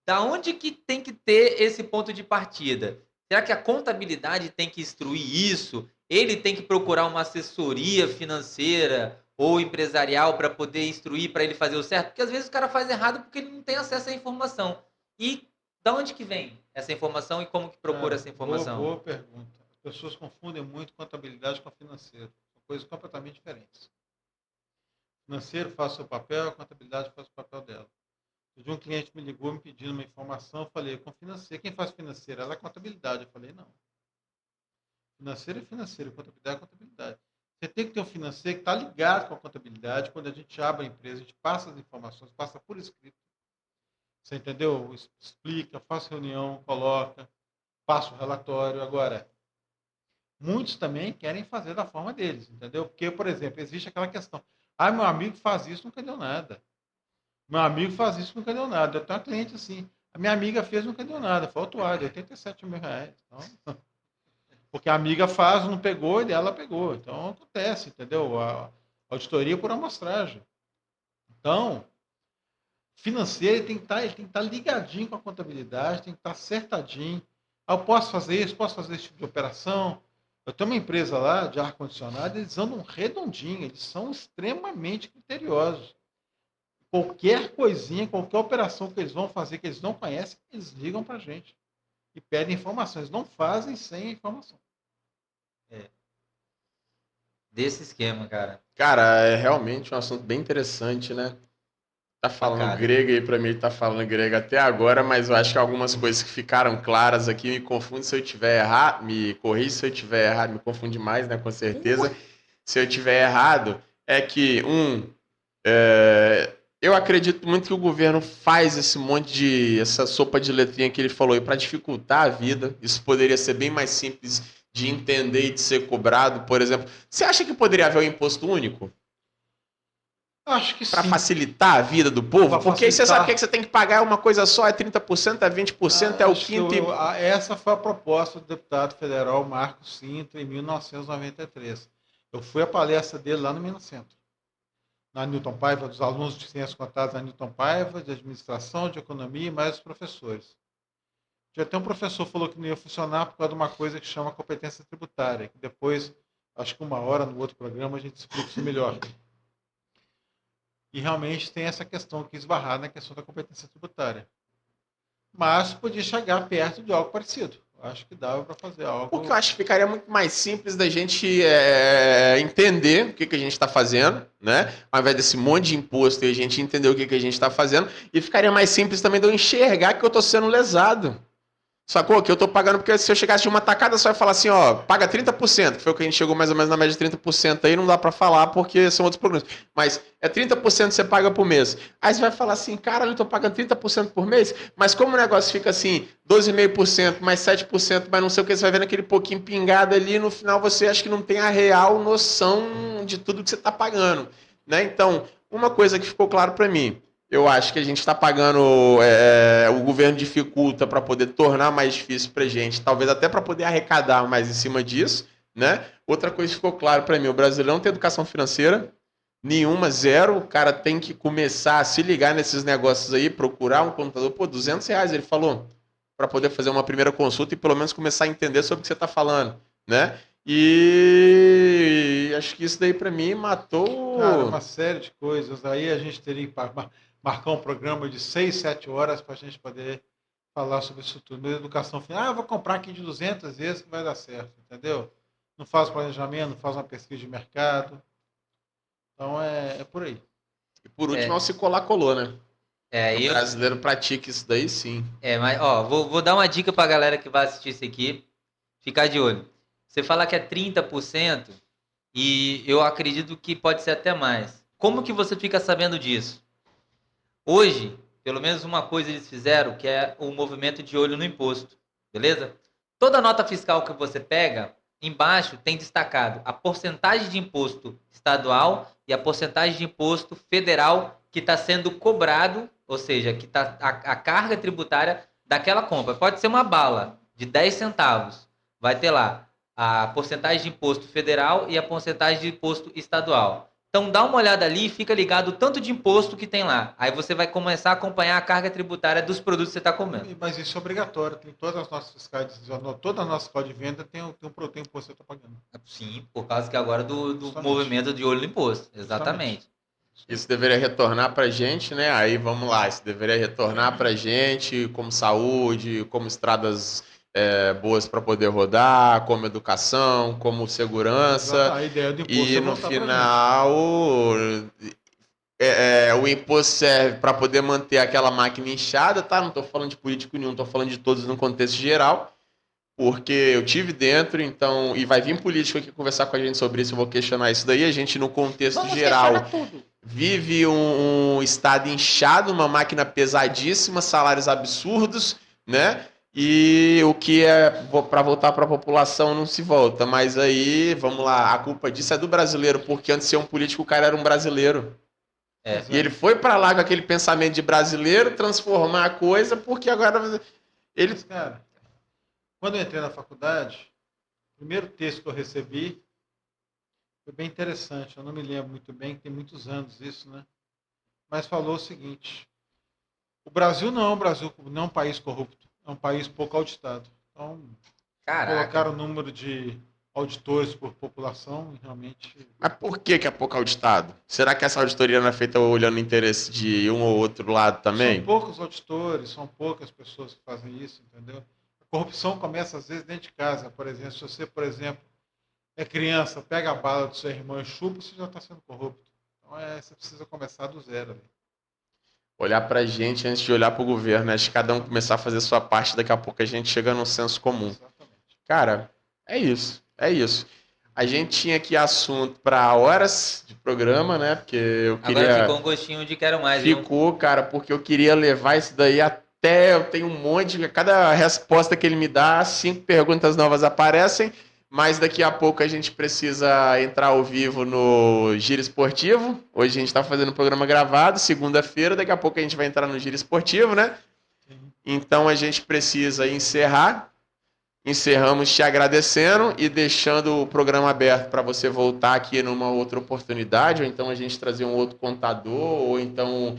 da onde que tem que ter esse ponto de partida? Será que a contabilidade tem que instruir isso? Ele tem que procurar uma assessoria financeira ou empresarial para poder instruir, para ele fazer o certo? Porque às vezes o cara faz errado porque ele não tem acesso à informação. E da onde que vem essa informação e como que procura essa informação? Boa pergunta. As pessoas confundem muito contabilidade com financeiro. São coisas completamente diferentes. Financeiro faz o seu papel, a contabilidade faz o papel dela. Um cliente me ligou me pedindo uma informação, eu falei, com financeiro, quem faz financeiro? Ela é contabilidade. Eu falei, não. Financeiro é financeiro, contabilidade é contabilidade. Você tem que ter um financeiro que está ligado com a contabilidade. Quando a gente abre a empresa, a gente passa as informações, passa por escrito. Você entendeu? Explica, faz reunião, coloca, passa o relatório. Agora, muitos também querem fazer da forma deles, entendeu? Porque, por exemplo, existe aquela questão. Ah, meu amigo faz isso, nunca deu nada. Meu amigo faz isso, nunca deu nada. Eu tenho uma cliente assim. A minha amiga fez, nunca deu nada. Foi autuado, R$ 87.000. Então, porque a amiga faz, não pegou, e ela pegou. Então, acontece, entendeu? A auditoria por amostragem. Então, financeiro, ele tem que estar ligadinho com a contabilidade, tem que estar acertadinho. Ah, eu posso fazer isso, posso fazer esse tipo de operação. Eu tenho uma empresa lá de ar-condicionado, eles andam redondinho, eles são extremamente criteriosos. Qualquer coisinha, qualquer operação que eles vão fazer, que eles não conhecem, eles ligam para a gente e pedem informações. Não fazem sem informação. Desse esquema, cara. Cara, é realmente um assunto bem interessante, né? Tá falando grego aí pra mim, tá falando grego até agora, mas eu acho que algumas coisas que ficaram claras aqui, me confunde se eu tiver errado, me corrija se eu tiver errado, me confunde mais, né, com certeza. Se eu tiver errado, é que, eu acredito muito que o governo faz essa sopa de letrinha que ele falou aí para dificultar a vida. Isso poderia ser bem mais simples de entender e de ser cobrado, por exemplo. Você acha que poderia haver um imposto único? Acho que sim. Para facilitar a vida do povo? Pra porque facilitar. Você sabe que você tem que pagar uma coisa só, é 30%, é 20%, é o quinto. Essa foi a proposta do deputado federal Marcos Sintra em 1993. Eu fui à palestra dele lá no Minas Centro. Na Newton Paiva, dos alunos de ciências contábeis da Newton Paiva, de administração, de economia e mais os professores. Já tem um professor que falou que não ia funcionar por causa de uma coisa que chama competência tributária, que depois, acho que uma hora no outro programa, a gente explica isso melhor. E realmente tem essa questão que esbarrar na questão da competência tributária. Mas podia chegar perto de algo parecido. Acho que dava para fazer algo. Porque eu acho que ficaria muito mais simples da gente entender o que a gente está fazendo, né? Ao invés desse monte de imposto e a gente entender o que a gente está fazendo. E ficaria mais simples também de eu enxergar que eu estou sendo lesado. Sacou? Que eu tô pagando, porque se eu chegasse de uma tacada, você vai falar assim, ó, paga 30%, que foi o que a gente chegou mais ou menos na média de 30% aí, não dá pra falar porque são outros programas. Mas é 30% que você paga por mês. Aí você vai falar assim, cara, eu tô pagando 30% por mês, mas como o negócio fica assim, 12,5%, mais 7%, mais não sei o que, você vai vendo aquele pouquinho pingado ali, no final você acha que não tem a real noção de tudo que você tá pagando, né? Então, uma coisa que ficou claro pra mim, eu acho que a gente está pagando, o governo dificulta para poder tornar mais difícil para a gente, talvez até para poder arrecadar mais em cima disso, né? Outra coisa que ficou claro para mim, o brasileiro não tem educação financeira, nenhuma, zero, o cara tem que começar a se ligar nesses negócios aí, procurar um computador, pô, R$ 200, ele falou, para poder fazer uma primeira consulta e pelo menos começar a entender sobre o que você está falando, né? E acho que isso daí para mim matou... Cara, uma série de coisas. Aí a gente teria que marcar um programa de 6, 7 horas para a gente poder falar sobre isso tudo. Mas educação final, eu vou comprar aqui de 200 vezes que vai dar certo, entendeu? Não faz planejamento, não faz uma pesquisa de mercado. Então é por aí. E por último, É, ao se colar, colou, né? O eu, brasileiro pratica isso daí sim. mas, ó, vou dar uma dica pra galera que vai assistir isso aqui, ficar de olho. Você fala que é 30% e eu acredito que pode ser até mais. Como que você fica sabendo disso? Hoje, pelo menos uma coisa eles fizeram, que é o movimento de olho no imposto, beleza? Toda nota fiscal que você pega, embaixo tem destacado a porcentagem de imposto estadual e a porcentagem de imposto federal que está sendo cobrado, ou seja, que tá a carga tributária daquela compra. Pode ser uma bala de 10 centavos, vai ter lá a porcentagem de imposto federal e a porcentagem de imposto estadual. Então dá uma olhada ali e fica ligado o tanto de imposto que tem lá. Aí você vai começar a acompanhar a carga tributária dos produtos que você está comendo. Mas isso é obrigatório. Tem todas as nossas fiscais, toda a nossa fiscal de venda tem um imposto que você está pagando. Sim, por causa que agora do Justamente. movimento de olho no imposto. Exatamente. Isso deveria retornar pra gente, né? Aí vamos lá, isso deveria retornar pra gente como saúde, como estradas boas para poder rodar, como educação, como segurança. A ideia do imposto E é no voltar pra gente. final, o imposto serve para poder manter aquela máquina inchada, tá? Não estou falando de político nenhum, estou falando de todos no contexto geral, porque eu tive dentro, então, e vai vir político aqui conversar com a gente sobre isso, eu vou questionar isso daí, a gente no contexto geral vive um estado inchado, uma máquina pesadíssima, salários absurdos, né? E o que é para voltar para a população não se volta, mas aí, vamos lá, a culpa disso é do brasileiro, porque antes de ser um político, o cara era um brasileiro. E ele foi para lá com aquele pensamento de brasileiro, transformar a coisa, porque agora ele... Mas, cara, quando eu entrei na faculdade, o primeiro texto que eu recebi foi bem interessante. Eu não me lembro muito bem, tem muitos anos isso, né? Mas falou o seguinte: o Brasil não é um país corrupto, é um país pouco auditado. Então, colocaram o número de auditores por população e realmente... Mas por que é pouco auditado? Será que essa auditoria não é feita olhando o interesse de um ou outro lado também? São poucos auditores, são poucas pessoas que fazem isso, entendeu? A corrupção começa às vezes dentro de casa. Por exemplo, se você, por exemplo, é criança, pega a bala do seu irmão e chupa, você já está sendo corrupto. Então você precisa começar do zero ali. Olhar pra gente antes de olhar pro governo. Acho que cada um começar a fazer a sua parte, daqui a pouco a gente chega num senso comum. Exatamente. Cara, é isso. É isso. A gente tinha aqui assunto para horas de programa, né? Porque eu queria... Agora ficou um gostinho de quero mais, viu? Ficou, cara, porque eu queria levar isso daí até... Eu tenho um monte... Cada resposta que ele me dá, 5 perguntas novas aparecem. Mas daqui a pouco a gente precisa entrar ao vivo no Giro Esportivo. Hoje a gente está fazendo um programa gravado, segunda-feira. Daqui a pouco a gente vai entrar no Giro Esportivo, né? Sim. Então a gente precisa encerrar. Encerramos te agradecendo e deixando o programa aberto para você voltar aqui numa outra oportunidade, ou então a gente trazer um outro contador, ou então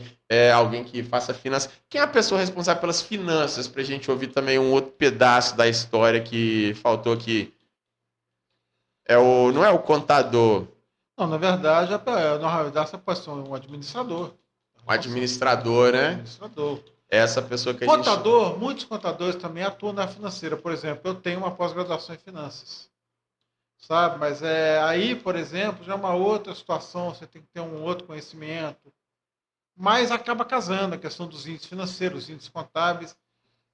alguém que faça finanças. Quem é a pessoa responsável pelas finanças, para a gente ouvir também um outro pedaço da história que faltou aqui? Não é o contador. Não, na verdade, você pode ser um administrador. O administrador, né? Administrador. É essa pessoa que Contador, muitos contadores também atuam na financeira. Por exemplo, eu tenho uma pós-graduação em finanças. Sabe? Mas aí, por exemplo, já é uma outra situação, você tem que ter um outro conhecimento. Mas acaba casando a questão dos índices financeiros, os índices contábeis.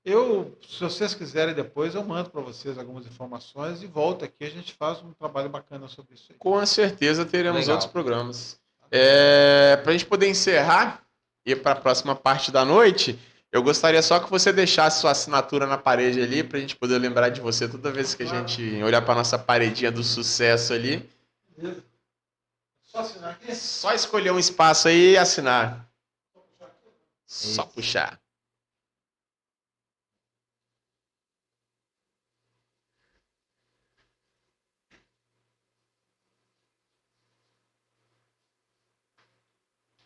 Se vocês quiserem depois, eu mando para vocês algumas informações e volto aqui, a gente faz um trabalho bacana sobre isso aí. Com certeza teremos Legal. outros programas. Para a gente poder encerrar e ir para a próxima parte da noite, eu gostaria só que você deixasse sua assinatura na parede ali, para a gente poder lembrar de você toda vez que a gente olhar para nossa paredinha do sucesso ali. Beleza? Só assinar aqui? Só escolher um espaço aí e assinar. Só Isso. puxar.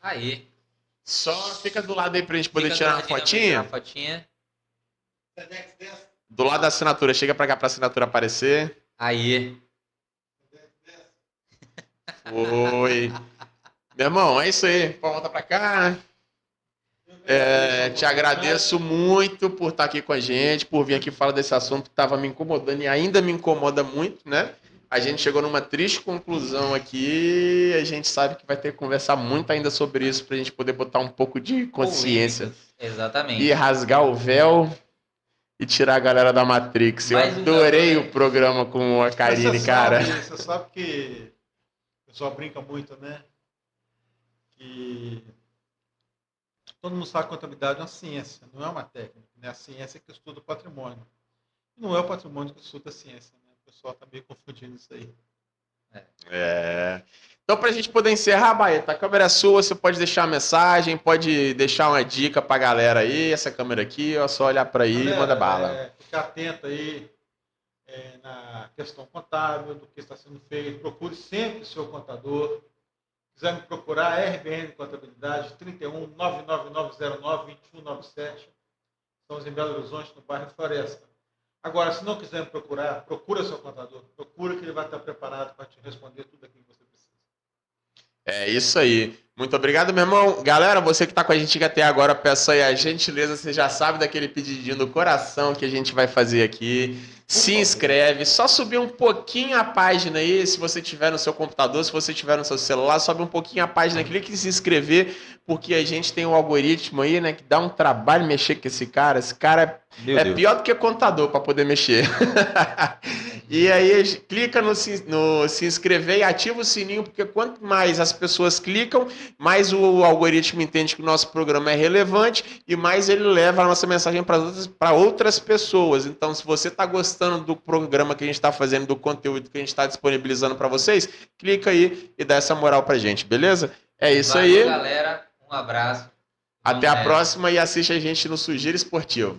Aí. Só fica do lado aí pra gente poder Fica tirar uma do ladinho pra fotinha. tirar uma fotinha. Do lado da assinatura. Chega pra cá pra assinatura aparecer. Aí. Oi. Meu irmão, é isso aí. Volta pra cá. Te agradeço muito por estar aqui com a gente, por vir aqui falar desse assunto que estava me incomodando e ainda me incomoda muito, né? A gente chegou numa triste conclusão aqui, a gente sabe que vai ter que conversar muito ainda sobre isso para a gente poder botar um pouco de consciência Polêmicas. Exatamente. e rasgar o véu e tirar a galera da Matrix. Eu Mais um adorei garoto, o programa com a Karine, Você cara. Você sabe que o pessoal brinca muito, né? Que todo mundo sabe que contabilidade é uma ciência, não é uma técnica. Né? A ciência que estuda o patrimônio. Não é o patrimônio que estuda a ciência. Né? O pessoal está meio confundindo isso aí. Então, para a gente poder encerrar, Baeta, a câmera é sua, você pode deixar uma mensagem, pode deixar uma dica para a galera aí, essa câmera aqui, é só olhar para aí e manda bala. Ficar atento aí na questão contábil, do que está sendo feito. Procure sempre o seu contador. Se quiser me procurar, RBN Contabilidade, 31 99909 2197. Estamos em Belo Horizonte, no bairro Floresta. Agora, se não quiser me procurar, procura seu contador. Procura que ele vai estar preparado para te responder tudo aquilo que você precisa. É isso aí. Muito obrigado, meu irmão. Galera, você que está com a gente até agora, peço aí a gentileza, você já sabe daquele pedidinho do coração que a gente vai fazer aqui. Se inscreve, só subir um pouquinho a página aí, se você tiver no seu computador, se você tiver no seu celular, sobe um pouquinho a página, clique em se inscrever, porque a gente tem um algoritmo aí, né, que dá um trabalho mexer com esse cara. Esse cara é pior do que contador para poder mexer. E aí clica no se inscrever e ativa o sininho, porque quanto mais as pessoas clicam, mais o algoritmo entende que o nosso programa é relevante e mais ele leva a nossa mensagem para outras pessoas. Então, se você está gostando do programa que a gente está fazendo, do conteúdo que a gente está disponibilizando para vocês, clica aí e dá essa moral para a gente, beleza? É isso Valeu, aí. galera. Um abraço. Até Vamos a nessa. próxima e assiste a gente no Sujeira Esportivo.